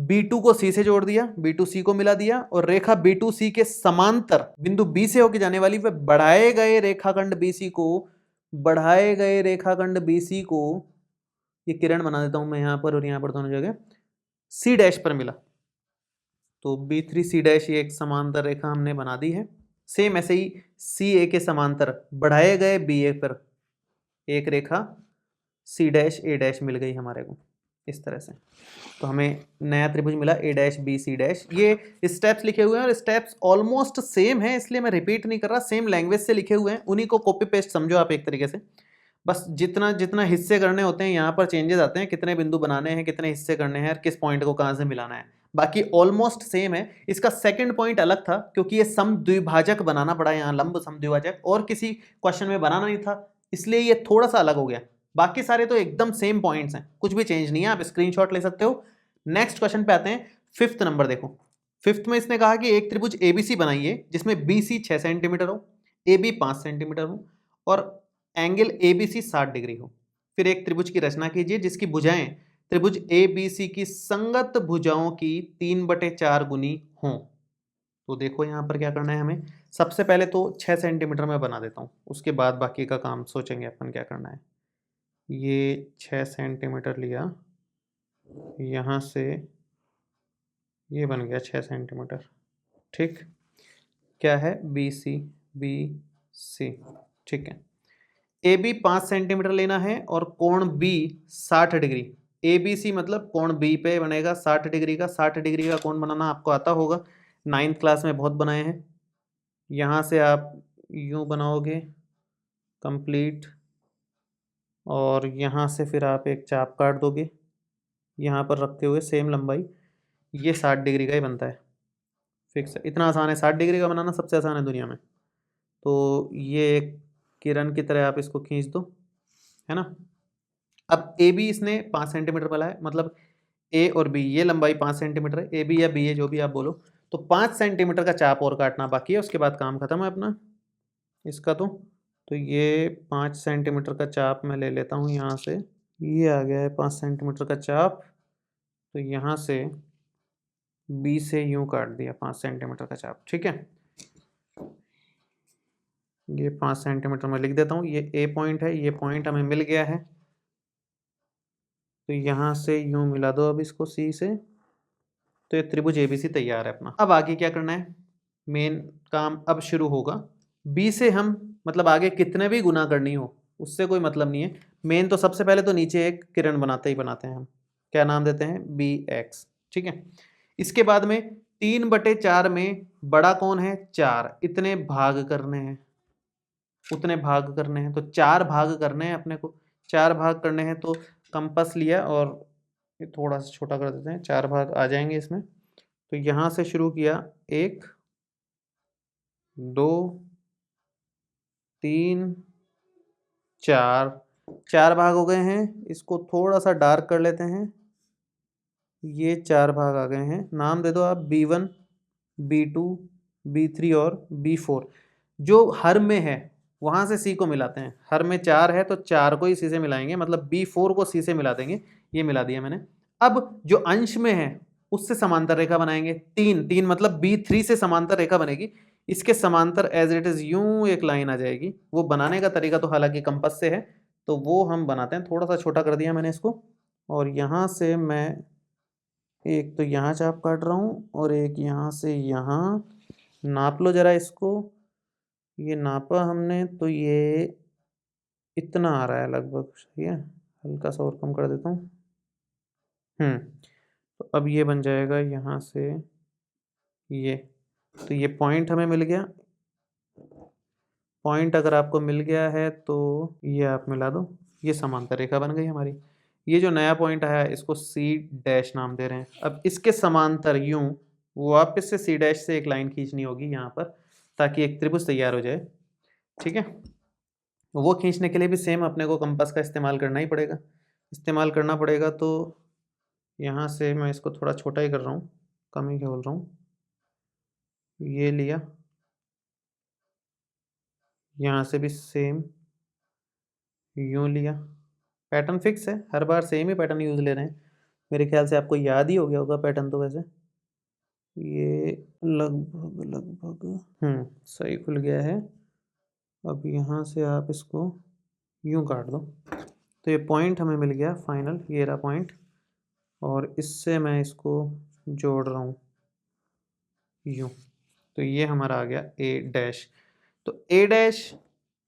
B2 को C से जोड़ दिया, B2 C को मिला दिया और रेखा B2 C के समांतर बिंदु B से होकर जाने वाली वह बढ़ाए गए रेखाखंड BC को ये किरण बना देता हूं मैं यहां पर और यहां पर दोनों जगह C डैश पर मिला। तो B3 C डैश ये एक समांतर रेखा हमने बना दी है। सेम ऐसे ही CA के समांतर बढ़ाए गए BA पर एक रेखा C डैश A डैश मिल गई हमारे को इस तरह से। तो हमें नया त्रिभुज मिला A dash B C dash. ये स्टेप्स लिखे हुए हैं और स्टेप्स ऑलमोस्ट सेम है, इसलिए मैं रिपीट नहीं कर रहा, सेम लैंग्वेज से लिखे हुए हैं, उन्हीं को कॉपी पेस्ट समझो आप एक तरीके से। बस जितना जितना हिस्से करने होते हैं यहाँ पर चेंजेस आते हैं, कितने बिंदु बनाने हैं, कितने हिस्से करने हैं और किस पॉइंट को कहाँ से मिलाना है, बाकी ऑलमोस्ट सेम है। इसका सेकंड पॉइंट अलग था क्योंकि ये समद्विभाजक बनाना पड़ा यहाँ, लंब समद्विभाजक, और किसी क्वेश्चन में बनाना नहीं था, इसलिए ये थोड़ा सा अलग हो गया। बाकी सारे तो एकदम सेम पॉइंट्स हैं, कुछ भी चेंज नहीं है, आप स्क्रीनशॉट ले सकते हो। नेक्स्ट क्वेश्चन पे आते हैं। 5th नंबर देखो, 5th में इसने कहा कि एक त्रिभुज ABC बनाइए जिसमें BC 6 सेंटीमीटर हो, AB 5 सेंटीमीटर हो और एंगल ABC 60 डिग्री हो। फिर एक त्रिभुज की रचना कीजिए जिसकी भुजाएं त्रिभुज ABC की संगत भुजाओं की 3/4 गुनी हों। तो देखो यहाँ पर क्या करना है हमें, सबसे पहले तो 6 सेंटीमीटर में बना देता हूँ, उसके बाद बाकी का काम सोचेंगे अपन क्या करना है। ये 6 सेंटीमीटर लिया, यहाँ से ये बन गया 6 सेंटीमीटर, ठीक। क्या है BC, ठीक है। AB 5 सेंटीमीटर लेना है और कोण B 60 डिग्री। ABC मतलब कोण B पे बनेगा 60 डिग्री का। 60 डिग्री का कोण बनाना आपको आता होगा, 9th क्लास में बहुत बनाए हैं। यहाँ से आप यूं बनाओगे कंप्लीट और यहाँ से फिर आप एक चाप काट दोगे यहाँ पर रखते हुए सेम लंबाई, ये 60 डिग्री का ही बनता है, फिक्स है। इतना आसान है, 60 डिग्री का बनाना सबसे आसान है दुनिया में। तो ये एक किरण की तरह आप इसको खींच दो, है ना। अब AB इसने 5 सेंटीमीटर बोला है, मतलब A और B ये लंबाई 5 सेंटीमीटर है, AB या BA जो भी आप बोलो। तो 5 सेंटीमीटर का चाप और काटना बाकी है, उसके बाद काम खत्म है अपना इसका। तो ये 5 सेंटीमीटर का चाप मैं ले लेता हूँ यहाँ से, ये आ गया है 5 सेंटीमीटर का चाप। तो यहाँ से B से यूं काट दिया 5 सेंटीमीटर का चाप, ठीक है। ये 5 सेंटीमीटर में लिख देता हूँ, ये A पॉइंट है, ये पॉइंट हमें मिल गया है। तो यहाँ से यूं मिला दो अब इसको C से, तो ये त्रिभुज ABC तैयार है अपना। अब आगे क्या करना है, मेन काम अब शुरू होगा। B से हम मतलब आगे कितने भी गुना करनी हो उससे कोई मतलब नहीं है, मेन तो सबसे पहले तो नीचे एक किरण बनाते ही बनाते हैं हम, क्या नाम देते हैं BX, ठीक है। इसके बाद में 3/4 में बड़ा कौन है 4, इतने भाग करने हैं, उतने भाग करने हैं। तो 4 भाग करने हैं अपने को, 4 भाग करने हैं। तो कंपास लिया और ये थोड़ा सा छोटा कर देते हैं, 4 भाग आ जाएंगे इसमें। तो यहाँ से शुरू किया 1 2 3 4, 4 भाग हो गए हैं। इसको थोड़ा सा डार्क कर लेते हैं, ये 4 भाग आ गए हैं। नाम दे दो आप B1 B2 B3 और B4। जो हर में है वहां से C को मिलाते हैं, हर में 4 है तो 4 को ही C से मिलाएंगे, मतलब B4 को C से मिला देंगे, ये मिला दिया मैंने। अब जो अंश में है उससे समांतर रेखा बनाएंगे, 3 मतलब B3 से समांतर रेखा बनेगी, इसके समांतर एज इट इज यूं एक लाइन आ जाएगी। वो बनाने का तरीका तो हालांकि कंपास से है, तो वो हम बनाते हैं। थोड़ा सा छोटा कर दिया मैंने इसको और यहाँ से मैं एक तो यहाँ चाप काट रहा हूँ और एक यहाँ से यहाँ। नाप लो जरा इसको, ये नापा हमने तो ये इतना आ रहा है लगभग, सही है। हल्का सा और कम कर देता हूँ। तो अब ये बन जाएगा यहाँ से ये, तो ये पॉइंट हमें मिल गया। पॉइंट अगर आपको मिल गया है तो ये आप मिला दो, ये समांतर रेखा बन गई हमारी। ये जो नया पॉइंट आया है इसको C डैश नाम दे रहे हैं। अब इसके समांतर यूं वापस से C डैश से एक लाइन खींचनी होगी यहाँ पर, ताकि एक त्रिभुज तैयार हो जाए, ठीक है। वो खींचने के लिए भी सेम अपने को कंपास का इस्तेमाल करना ही पड़ेगा, तो यहाँ से मैं इसको थोड़ा छोटा ही कर रहा हूँ, कम ही बोल रहा हूँ। ये लिया, यहाँ से भी सेम यूँ लिया। पैटर्न फिक्स है, हर बार सेम ही पैटर्न यूज़ ले रहे हैं। मेरे ख्याल से आपको याद ही हो गया होगा पैटर्न तो वैसे। ये लगभग लगभग सही खुल गया है। अब यहाँ से आप इसको यूँ काट दो, तो ये पॉइंट हमें मिल गया फाइनल, ये रहा पॉइंट। और इससे मैं इसको जोड़ रहा हूँ यूँ, तो ये हमारा आ गया ए डैश। तो ए डैश,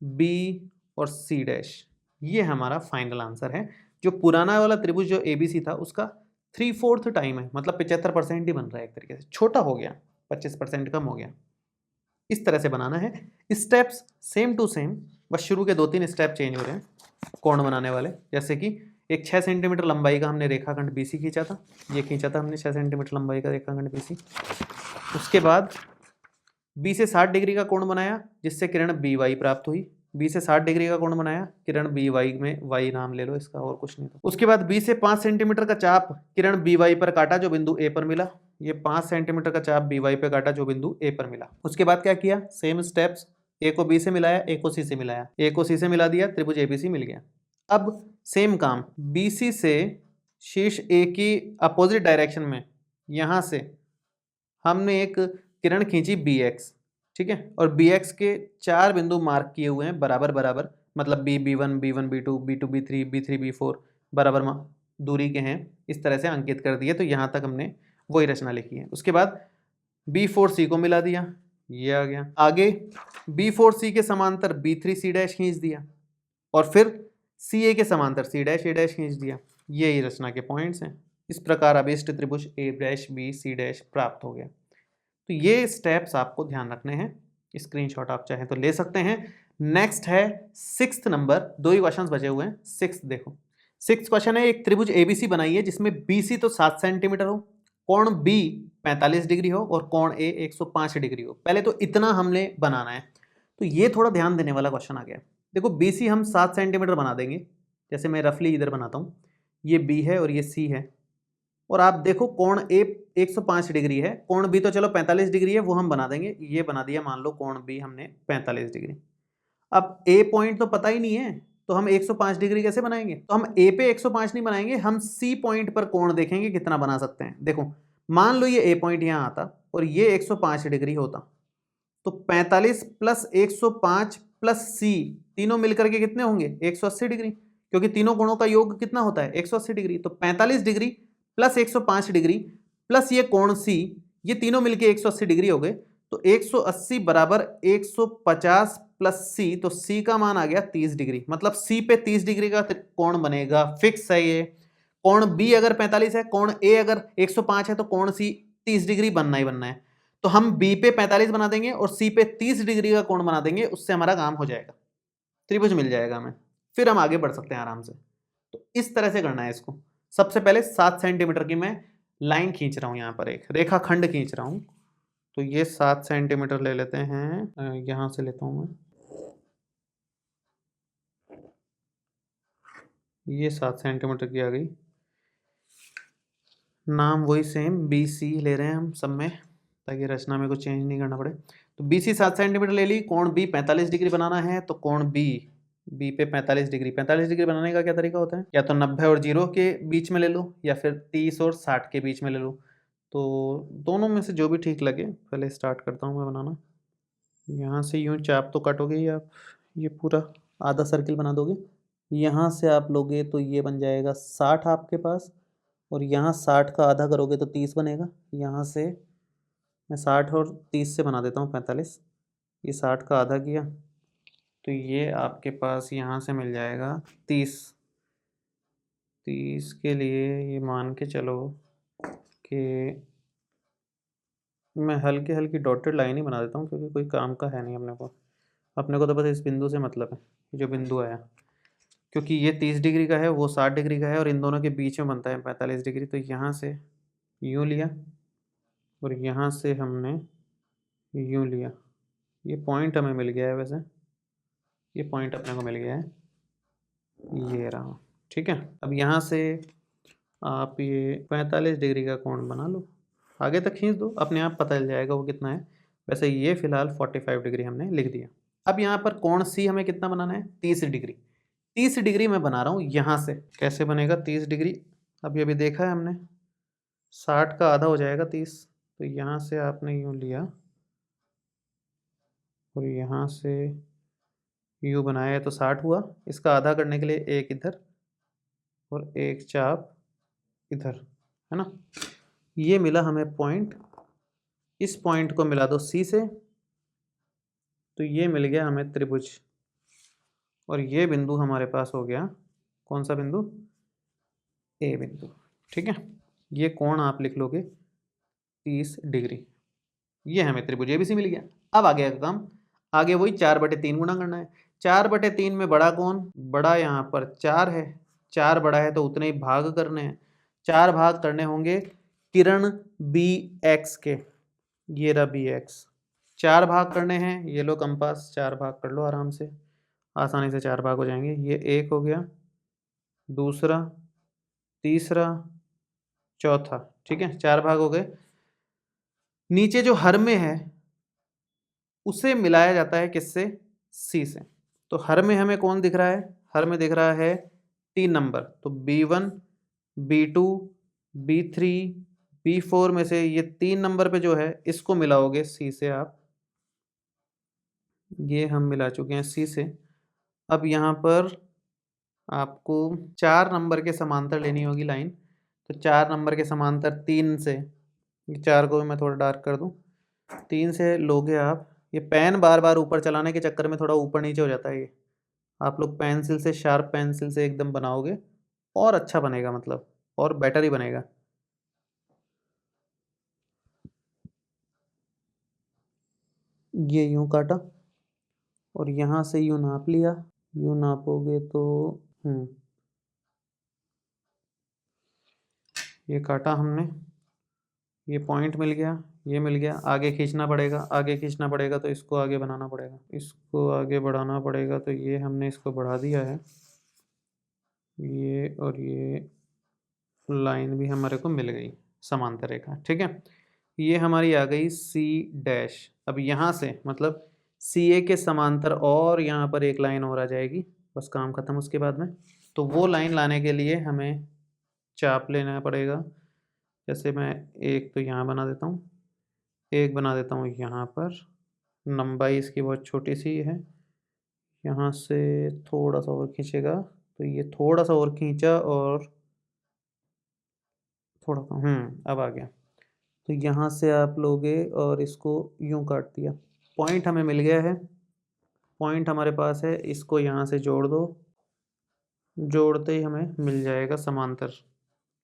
बी और सी डैश, ये हमारा फाइनल आंसर है। जो पुराना वाला त्रिभुज जो एबीसी था उसका 3/4 टाइम है, मतलब 75% ही बन रहा है, एक तरीके से छोटा हो गया, 25% कम हो गया। इस तरह से बनाना है। स्टेप्स सेम टू सेम, बस शुरू के 2-3 स्टेप चेंज हो रहे हैं कोण बनाने वाले। जैसे कि एक 6 सेंटीमीटर लंबाई का हमने रेखाखंड बीसी खींचा था, ये खींचा था हमने 6 सेंटीमीटर लंबाई का रेखाखंड बीसी। उसके बाद बी से 60 डिग्री का कोण बनाया जिससे किरण बी वाई प्राप्त हुई। बी से 60 डिग्री का कोण बनाया, किरण बी वाई में, वाई नाम ले लो इसका और कुछ नहीं। तो उसके बाद बी से 5 सेंटीमीटर का चाप किरण बी वाई पर काटा जो बिंदु ए पर मिला। ये 5 सेंटीमीटर का चाप बी वाई पे काटा जो बिंदु ए पर मिला। उसके बाद क्या किया, सेम स्टेप्स, ए को बी से मिलाया, ए को सी से मिलाया, ए को सी से मिला दिया, त्रिभुज एबीसी मिल गया। अब सेम काम बीसी से शीर्ष ए की अपोजिट डायरेक्शन में, यहां से हमने एक किरण खींची बी एक्स, ठीक है, और बी एक्स के 4 बिंदु मार्क किए हुए हैं बराबर बराबर, मतलब B1 B1 बी2 बी2 B3 B3 B4 बराबर दूरी के हैं, इस तरह से अंकित कर दिए। तो यहाँ तक हमने वही रचना लिखी है। उसके बाद B4C को मिला दिया, ये आ गया। आगे B4C के समांतर B3C डैश खींच दिया, और फिर CA के समांतर C डैश A डैश खींच दिया। ये रचना के पॉइंट्स हैं। इस प्रकार अभिष्ट त्रिभुज A dash B C dash प्राप्त हो गया। तो ये स्टेप्स आपको ध्यान रखने हैं, स्क्रीनशॉट आप चाहें तो ले सकते हैं। नेक्स्ट है 6th नंबर, 2 ही क्वेश्चंस बचे हुए हैं। 6th देखो, 6th क्वेश्चन है, एक त्रिभुज एबीसी बनाइए जिसमें BC तो 7 सेंटीमीटर हो, कोण B 45 डिग्री हो और कोण A 105 डिग्री हो। पहले तो इतना हमने बनाना है, तो ये थोड़ा ध्यान देने वाला क्वेश्चन आ गया। देखो BC हम 7 सेंटीमीटर बना देंगे, जैसे मैं रफली इधर बनाता हूँ, ये B है और ये C है, और आप देखो कोण A 105 डिग्री है, कोण B तो चलो 45 डिग्री है, वो हम बना देंगे। ये बना दिया, मान लो कोण B हमने 45 डिग्री। अब A पॉइंट तो पता ही नहीं है, तो हम 105 डिग्री कैसे बनाएंगे? तो हम A पे 105 नहीं बनाएंगे, हम C पॉइंट पर कोण देखेंगे कितना बना सकते हैं। देखो मान लो ये A पॉइंट यहाँ आता और ये 105 डिग्री होता, तो 45 प्लस 105 प्लस C, तीनों मिलकर के कितने होंगे? 180 डिग्री, क्योंकि तीनों कोणों का योग कितना होता है? 180 डिग्री। तो 45 डिग्री प्लस 105 डिग्री प्लस ये कोण C, ये तीनों मिलके 180 डिग्री हो गए। तो 180 बराबर 150 प्लस C, तो C का मान आ गया 30 डिग्री। मतलब C पे 30 डिग्री का कोण बनेगा, फिक्स है ये। कोण B अगर 45 है, कोण A अगर 105 है, तो कोण C 30 डिग्री बनना ही बनना है। तो हम B पे 45 बना देंगे और C पे 30 डिग्री का कोण बना देंगे, उससे हमारा काम हो जाएगा, त्रिभुज मिल जाएगा हमें। फिर हम आगे बढ़ सकते हैं आराम से। तो इस तरह से करना है इसको। सबसे पहले 7 सेंटीमीटर की मैं लाइन खींच रहा हूं, यहां पर एक रेखाखंड खींच रहा हूं। तो ये 7 सेंटीमीटर ले लेते हैं, यहां से लेता हूं मैं, ये 7 सेंटीमीटर की आ गई। नाम वही सेम BC ले रहे हैं हम सब में, ताकि रचना में कुछ चेंज नहीं करना पड़े। तो BC 7 सेंटीमीटर ले ली, कोण B 45 डिग्री बनाना है, तो कोण B पे 45 डिग्री। 45 डिग्री बनाने का क्या तरीका होता है? या तो 90 और 0 के बीच में ले लो, या फिर 30 और 60 के बीच में ले लो। तो दोनों में से जो भी ठीक लगे। पहले स्टार्ट करता हूँ मैं बनाना। यहाँ से यूँ चाप तो काटोगे ही आप, ये पूरा आधा सर्किल बना दोगे। यहाँ से आप लोगे तो ये बन जाएगा 60 आपके पास, और यहाँ 60 का आधा करोगे तो 30 बनेगा। यहाँ से मैं 60 और 30 से बना देता हूँ 45, ये 60 का आधा किया, तो ये आपके पास यहाँ से मिल जाएगा 30। 30 के लिए ये मान के चलो कि मैं हल्की हल्की डॉटेड लाइन ही बना देता हूँ, क्योंकि कोई काम का है नहीं अपने को तो बस इस बिंदु से मतलब है, ये जो बिंदु आया, क्योंकि ये 30 डिग्री का है, वो 60 डिग्री का है, और इन दोनों के बीच में बनता है 45 डिग्री। तो यहाँ से यूँ लिया और यहाँ से हमने यूँ लिया। ये पॉइंट हमें मिल गया है, वैसे ये पॉइंट अपने को मिल गया है, ये रहा, ठीक है। अब यहाँ से आप ये 45 डिग्री का कोण बना लो, आगे तक खींच दो, अपने आप पता चल जाएगा वो कितना है। वैसे ये फिलहाल 45 डिग्री हमने लिख दिया। अब यहाँ पर कोण सी हमें कितना बनाना है, 30 डिग्री। 30 डिग्री मैं बना रहा हूँ यहाँ से। कैसे बनेगा 30 डिग्री, अब ये भी देखा है हमने, 60 का आधा हो जाएगा 30। तो यहाँ से आपने यूँ लिया और यहाँ से यूँ बनाया तो 60 हुआ। इसका आधा करने के लिए एक इधर और एक चाप इधर, है ना। ये मिला हमें पॉइंट, इस पॉइंट को मिला दो सी से, तो ये मिल गया हमें त्रिभुज। और ये बिंदु हमारे पास हो गया, कौन सा बिंदु, ए बिंदु। ठीक है, ये कोण आप लिख लोगे 30 डिग्री। ये हमें त्रिभुज एबीसी मिल गया। अब आगे का काम, आगे वही 4/3 गुणा करना है। 4/3 में बड़ा कौन, बड़ा यहाँ पर 4 है, 4 बड़ा है तो उतने ही भाग करने हैं। 4 भाग करने होंगे किरण बी एक्स के, ये रहा बी एक्स। 4 भाग करने हैं, ये लो कंपास, 4 भाग कर लो आराम से, आसानी से 4 भाग हो जाएंगे। ये एक हो गया, दूसरा, तीसरा, चौथा। ठीक है, 4 भाग हो गए। नीचे जो हर में है उसे मिलाया जाता है किससे, सी से। तो हर में हमें कौन दिख रहा है, हर में दिख रहा है 3 नंबर, तो B1, B2, B3, B4 में से ये 3 नंबर पे जो है इसको मिलाओगे सी से आप। ये हम मिला चुके हैं सी से। अब यहाँ पर आपको 4 नंबर के समांतर लेनी होगी लाइन। तो 4 नंबर के समांतर 3 से, 4 को भी मैं थोड़ा डार्क कर दूँ, 3 से लोगे आप। ये पेन बार बार ऊपर चलाने के चक्कर में थोड़ा ऊपर नीचे हो जाता है। ये आप लोग पेंसिल से, शार्प पेंसिल से एकदम बनाओगे और अच्छा बनेगा, मतलब और बेटर ही बनेगा। ये यूं काटा और यहाँ से यूं नाप लिया, यूं नापोगे तो ये काटा हमने, ये पॉइंट मिल गया, ये मिल गया। आगे खींचना पड़ेगा, आगे खींचना पड़ेगा तो इसको आगे बनाना पड़ेगा, इसको आगे बढ़ाना पड़ेगा। तो ये हमने इसको बढ़ा दिया है, ये और ये लाइन भी हमारे को मिल गई समांतर रेखा। ठीक है, ये हमारी आ गई सी डैश। अब यहाँ से मतलब सी ए के समांतर और यहाँ पर एक लाइन और आ जाएगी, बस काम खत्म उसके बाद में। तो वो लाइन लाने के लिए हमें चाप लेना पड़ेगा। जैसे मैं एक तो यहाँ बना देता हूँ, एक बना देता हूँ यहाँ पर, लंबाई इसकी बहुत छोटी सी है। यहाँ से थोड़ा सा और खींचेगा तो ये थोड़ा सा और खींचा और थोड़ा सा, अब आ गया। तो यहाँ से आप लोगे और इसको यूं काट दिया, पॉइंट हमें मिल गया है। पॉइंट हमारे पास है, इसको यहाँ से जोड़ दो, जोड़ते ही हमें मिल जाएगा समांतर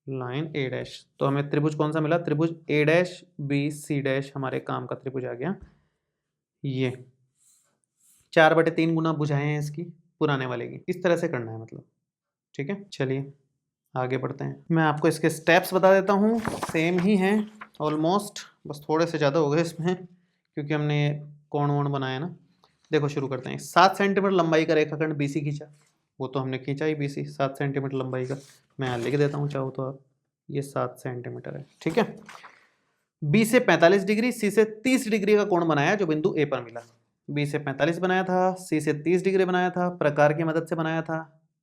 लाइन ए डैश। तो हमें त्रिभुज कौन सा मिला, त्रिभुज ए डैश बी सी डैश हमारे काम का त्रिभुज आ गया। ये 4/3 गुना बुझाए हैं इसकी, पुराने वाले की। इस तरह से करना है मतलब। ठीक है, चलिए आगे बढ़ते हैं। मैं आपको इसके स्टेप्स बता देता हूँ, सेम ही हैं ऑलमोस्ट, बस थोड़े से ज़्यादा हो गए इसमें क्योंकि हमने कोण वोण बनाया ना। देखो शुरू करते हैं। 7 सेंटीमीटर लंबाई का रेखाखंड बीसी खींचा, वो तो हमने खींचा ही बीसी, 7 सेंटीमीटर लंबाई का। मैं यहाँ लिख देता हूँ चाहो तो आप, ये 7 सेंटीमीटर है। ठीक है, बी से 45 डिग्री, सी से 30 डिग्री का कोण बनाया जो बिंदु ए पर मिला। बी से 45 बनाया था, सी से 30 डिग्री बनाया था, प्रकार की मदद से बनाया था।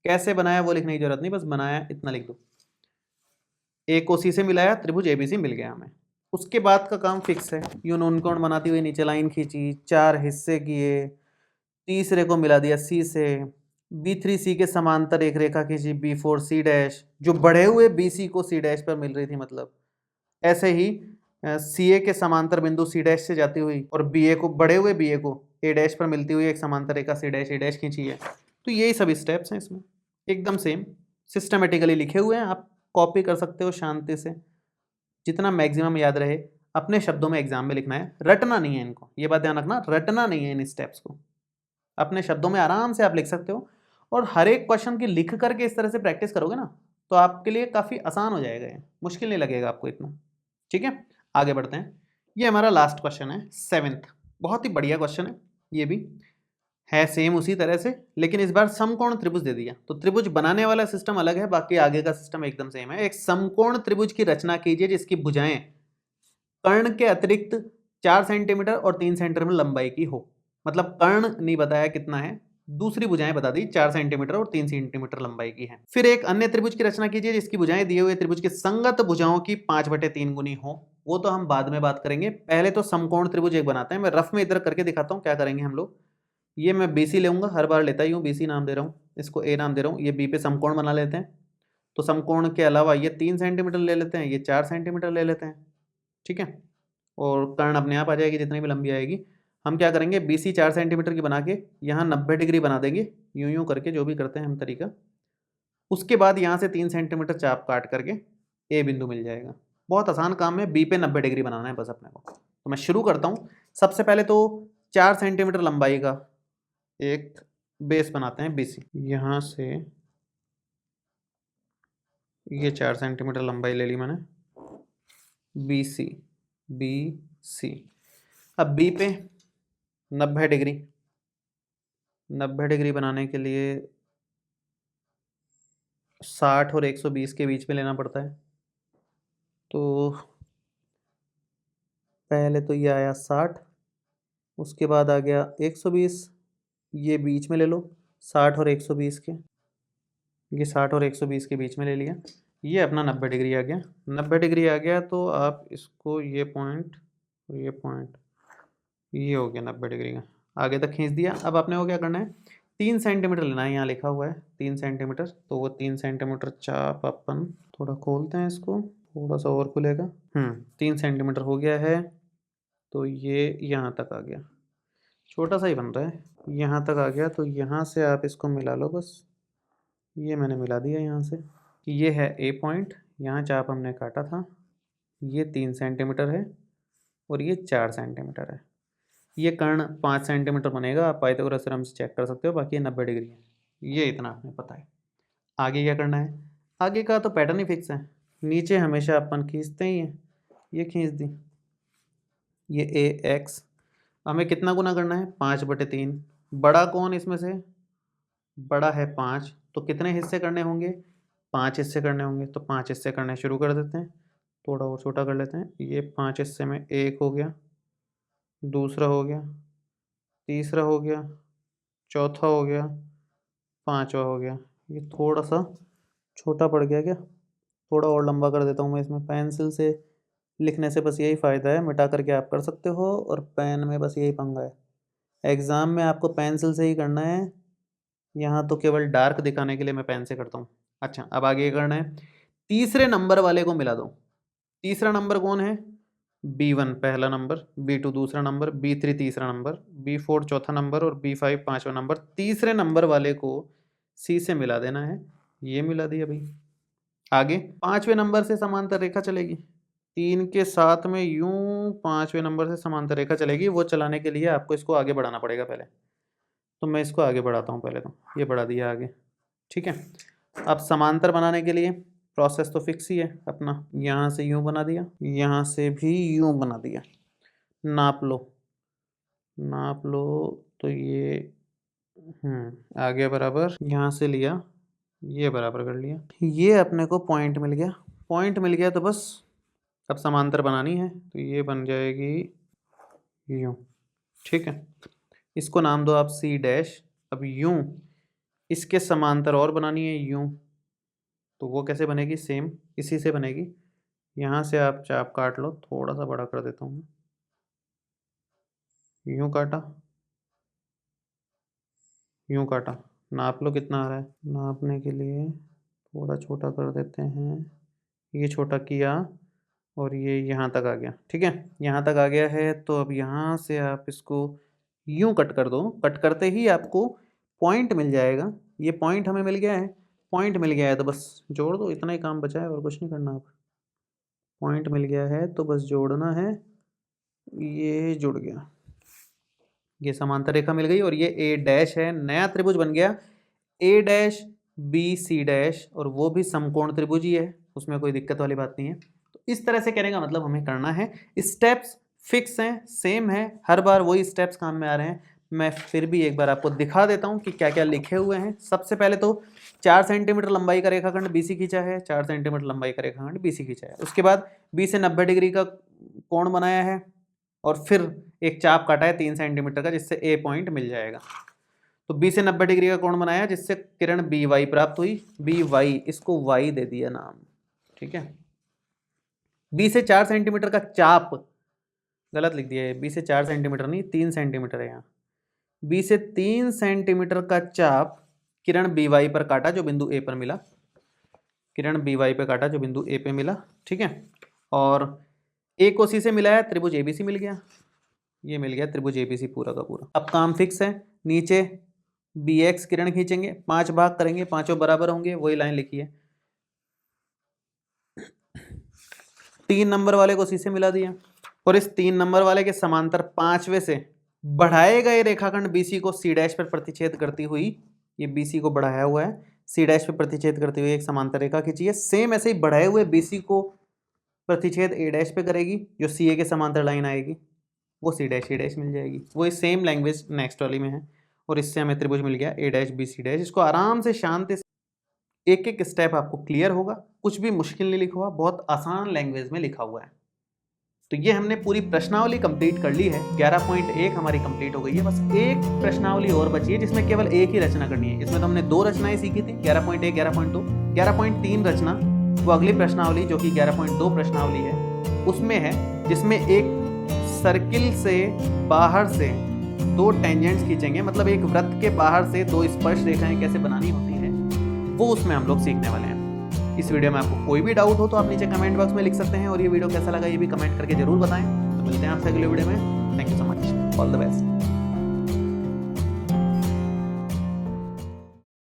कैसे बनाया वो लिखने की जरूरत नहीं, बस बनाया इतना लिख दो। ए को सी से मिलाया, त्रिभुज एबीसी मिल गया हमें। उसके बाद का काम फिक्स है, यूं नून कोण बनाती हुई नीचे लाइन खींची, 4 हिस्से किए, तीसरे को मिला दिया सी से, B3C के समांतर एक रेखा खींची, B4C डैश जो बढ़े हुए BC को C डैश पर मिल रही थी, मतलब ऐसे ही CA के समांतर बिंदु C डैश से जाती हुई और BA को, बढ़े हुए BA को A डैश पर मिलती हुई एक समांतर रेखा C डैश A डैश खींची है। तो यही सभी स्टेप्स हैं इसमें, एकदम सेम सिस्टमेटिकली लिखे हुए हैं। आप कॉपी कर सकते हो शांति से, जितना मैक्सिमम याद रहे। अपने शब्दों में एग्जाम में लिखना है, रटना नहीं है इनको, ये बात ध्यान रखना, रटना नहीं है इन स्टेप्स को। अपने शब्दों में आराम से आप लिख सकते हो और हर एक क्वेश्चन की लिख करके इस तरह से प्रैक्टिस करोगे ना तो आपके लिए काफ़ी आसान हो जाएगा, ये मुश्किल नहीं लगेगा आपको इतना। ठीक है, आगे बढ़ते हैं। ये हमारा लास्ट क्वेश्चन है, 7th। बहुत ही बढ़िया क्वेश्चन है ये भी। है सेम उसी तरह से, लेकिन इस बार समकोण त्रिभुज दे दिया। तो त्रिभुज बनाने वाला सिस्टम अलग है, बाकी आगे का सिस्टम एकदम सेम है। एक समकोण त्रिभुज की रचना कीजिए जिसकी भुजाएं कर्ण के अतिरिक्त 4 सेंटीमीटर और 3 सेंटीमीटर लंबाई की हो। मतलब कर्ण नहीं बताया कितना है, दूसरी भुजाएं बता दी 4 सेंटीमीटर और 3 सेंटीमीटर लंबाई की है। फिर एक अन्य त्रिभुज की रचना कीजिए जिसकी भुजाएं दिए हुए त्रिभुज की संगत भुजाओं की 5/3 गुनी हो। वो तो हम बाद में बात करेंगे, पहले तो समकोण त्रिभुज एक बनाते हैं। मैं रफ में इधर करके दिखाता हूँ क्या करेंगे हम लोग। ये मैं BC लेऊंगा, हर बार लेता ही हूँ, BC नाम दे रहा हूँ, इसको A नाम दे रहा हूँ। ये B पे समकोण बना लेते हैं। तो समकोण के अलावा ये 3 सेंटीमीटर ले लेते हैं, ये 4 सेंटीमीटर ले लेते हैं, ठीक है। और कर्ण अपने आप आ जाएगी जितनी भी लंबी आएगी। हम क्या करेंगे, BC 4 सेंटीमीटर की बना के यहाँ 90 डिग्री बना देंगे, यूं यूं करके, जो भी करते हैं हम तरीका। उसके बाद यहाँ से 3 सेंटीमीटर चाप काट करके A बिंदु मिल जाएगा। बहुत आसान काम है, B पे 90 डिग्री बनाना है बस अपने को। तो मैं शुरू करता हूँ। सबसे पहले तो 4 सेंटीमीटर लंबाई का एक बेस बनाते हैं BC। यहाँ से ये 4 सेंटीमीटर लंबाई ले ली मैंने, BC। अब B पे 90 डिग्री, 90 डिग्री बनाने के लिए 60 और 120 के बीच में लेना पड़ता है। तो पहले तो ये आया 60, उसके बाद आ गया 120, ये बीच में ले लो 60 और 120 के, ये 60 और 120 के बीच में ले लिया। ये अपना 90 डिग्री आ गया। 90 डिग्री आ गया तो आप इसको ये पॉइंट और ये पॉइंट, ये हो गया 90 डिग्री का, आगे तक खींच दिया। अब आपने को क्या करना है, 3 सेंटीमीटर लेना है, यहाँ लिखा हुआ है 3 सेंटीमीटर। तो वो 3 सेंटीमीटर चाप अपन थोड़ा खोलते हैं, इसको थोड़ा सा और खुलेगा। 3 सेंटीमीटर हो गया है। तो ये यहाँ तक आ गया, छोटा सा ही बन रहा है, यहाँ तक आ गया। तो यहाँ से आप इसको मिला लो बस, ये मैंने मिला दिया यहाँ से। ये है A पॉइंट, यहाँ चाप हमने काटा था, ये 3 सेंटीमीटर है और ये 4 सेंटीमीटर है। ये कर्ण 5 सेंटीमीटर बनेगा, आप पाइथागोरस थ्योरम से चेक कर सकते हो। बाकी ये 90 डिग्री है, ये इतना आपने पता है। आगे क्या करना है, आगे का तो पैटर्न ही फिक्स है, नीचे हमेशा अपन खींचते ही हैं। ये खींच दी, ये AX। हमें कितना गुना करना है, 5/3। बड़ा कौन इसमें से, बड़ा है 5, तो कितने हिस्से करने होंगे, 5 हिस्से करने होंगे। तो 5 हिस्से करने शुरू कर देते हैं, थोड़ा और छोटा कर लेते हैं। ये 5 हिस्से में 1 हो गया, दूसरा हो गया, तीसरा हो गया, चौथा हो गया, पांचवा हो गया। ये थोड़ा सा छोटा पड़ गया क्या, थोड़ा और लंबा कर देता हूँ मैं इसमें। पेंसिल से लिखने से बस यही फ़ायदा है, मिटा करके आप कर सकते हो, और पेन में बस यही पंगा है, एग्ज़ाम में आपको पेंसिल से ही करना है। यहाँ तो केवल डार्क दिखाने के लिए मैं पेन से करता हूँ। अच्छा, अब आगे करना है, तीसरे नंबर वाले को मिला दो। तीसरा नंबर कौन है, B1 पहला नंबर, B2 दूसरा नंबर, B3 तीसरा नंबर, B4 चौथा नंबर और B5 पांचवा नंबर। तीसरे नंबर वाले को C से मिला देना है, ये मिला दिया भाई। आगे 5वें नंबर से समांतर रेखा चलेगी, 3 के साथ में यूं 5वें नंबर से समांतर रेखा चलेगी। वो चलाने के लिए आपको इसको आगे बढ़ाना पड़ेगा पहले, तो मैं इसको आगे बढ़ाता हूँ पहले। तो ये बढ़ा दिया आगे, ठीक है। अब समांतर बनाने के लिए प्रोसेस तो फिक्स ही है अपना, यहाँ से यूं बना दिया, यहाँ से भी यूं बना दिया। नाप लो, नाप लो, तो ये आ गया बराबर। यहाँ से लिया, ये बराबर कर लिया, ये अपने को पॉइंट मिल गया। पॉइंट मिल गया तो बस अब समांतर बनानी है, तो ये बन जाएगी यूं, ठीक है। इसको नाम दो आप C'। अब यूं इसके समांतर और बनानी है यूं, तो वो कैसे बनेगी, सेम इसी से बनेगी। यहाँ से आप चाप काट लो, थोड़ा सा बड़ा कर देता हूँ, यूं काटा, यूं काटा। नाप लो कितना आ रहा है, नापने के लिए थोड़ा छोटा कर देते हैं, ये छोटा किया और ये यहाँ तक आ गया, ठीक है। यहाँ तक आ गया है, तो अब यहाँ से आप इसको यूं कट कर दो। कट करते ही आपको पॉइंट मिल जाएगा। ये पॉइंट हमें मिल गया है, पॉइंट मिल गया है तो बस जोड़ दो, इतना ही काम बचा है और कुछ नहीं करना। आप पॉइंट मिल गया है तो बस जोड़ना है, ये जुड़ गया, ये समांतर रेखा मिल गई और ये A' है, नया त्रिभुज बन गया A', और वो भी समकोण त्रिभुज ही है, उसमें कोई दिक्कत वाली बात नहीं है। तो इस तरह से कहने का मतलब हमें करना है, स्टेप्स फिक्स हैं, सेम है, हर बार वही स्टेप्स काम में आ रहे हैं। मैं फिर भी एक बार आपको दिखा देता हूँ कि क्या क्या लिखे हुए हैं। सबसे पहले तो 4 सेंटीमीटर लंबाई का रेखाखंड BC खींचा है, 4 सेंटीमीटर लंबाई का रेखाखंड BC खींचा है। उसके बाद B से 90 डिग्री का कोण बनाया है और फिर एक चाप काटा है 3 सेंटीमीटर का, जिससे A पॉइंट मिल जाएगा। तो B से 90 डिग्री का कोण बनाया जिससे किरण BY प्राप्त हुई। BY, इसको Y दे दिया नाम, ठीक है। B से 4 सेंटीमीटर का चाप, गलत लिख दिया है, B से 4 सेंटीमीटर नहीं 3 सेंटीमीटर है यहाँ। B से 3 सेंटीमीटर का चाप किरण BY पर काटा जो बिंदु A पर मिला, किरण BY पे काटा जो बिंदु A पे मिला, ठीक है। और A को C से मिलाया, त्रिभुज ABC मिल गया, ये मिल गया त्रिभुज ABC पूरा का पूरा। अब काम फिक्स है, नीचे BX किरण खींचेंगे, 5 भाग करेंगे, पांचों बराबर होंगे, वही लाइन लिखी है। 3 नंबर वाले को C से मिला दिया और इस 3 नंबर वाले के समांतर 5वें से बढ़ाए गए रेखाखंड BC को C' पर प्रतिच्छेद करती हुई, ये BC को बढ़ाया हुआ है, C' पर प्रतिच्छेद करती हुई एक समांतर रेखा खींची है। सेम ऐसे ही बढ़ाए हुए BC को प्रतिच्छेद A' पे करेगी, जो CA के समांतर लाइन आएगी वो C' A' मिल जाएगी। वो सेम लैंग्वेज नेक्स्ट वाली में है और इससे हमें त्रिभुज मिल गया A'BC'। इसको आराम से शांति से एक एक स्टेप आपको क्लियर होगा, कुछ भी मुश्किल नहीं लिखा हुआ, बहुत आसान लैंग्वेज में लिखा हुआ है। तो ये हमने पूरी प्रश्नावली कंप्लीट कर ली है। 11.1 हमारी कंप्लीट हो गई है। बस एक प्रश्नावली और बची है जिसमें केवल एक ही रचना करनी है। इसमें तो हमने 2 रचनाएं सीखी थी, 11.1, 11.2। 11.3 रचना वो अगली प्रश्नावली जो कि 11.2 प्रश्नावली है उसमें है, जिसमें एक सर्किल से बाहर से 2 टेंजेंट्स खींचेंगे, मतलब एक वृत्त के बाहर से 2 स्पर्श रेखाएं कैसे बनानी होती है वो उसमें हम लोग सीखने वाले हैं। इस वीडियो में आपको कोई भी डाउट हो तो आप नीचे कमेंट बॉक्स में लिख सकते हैं और ये वीडियो कैसा लगा ये भी कमेंट करके जरूर बताएं। तो मिलते हैं आपसे अगले वीडियो में। Thank you so much, all the best.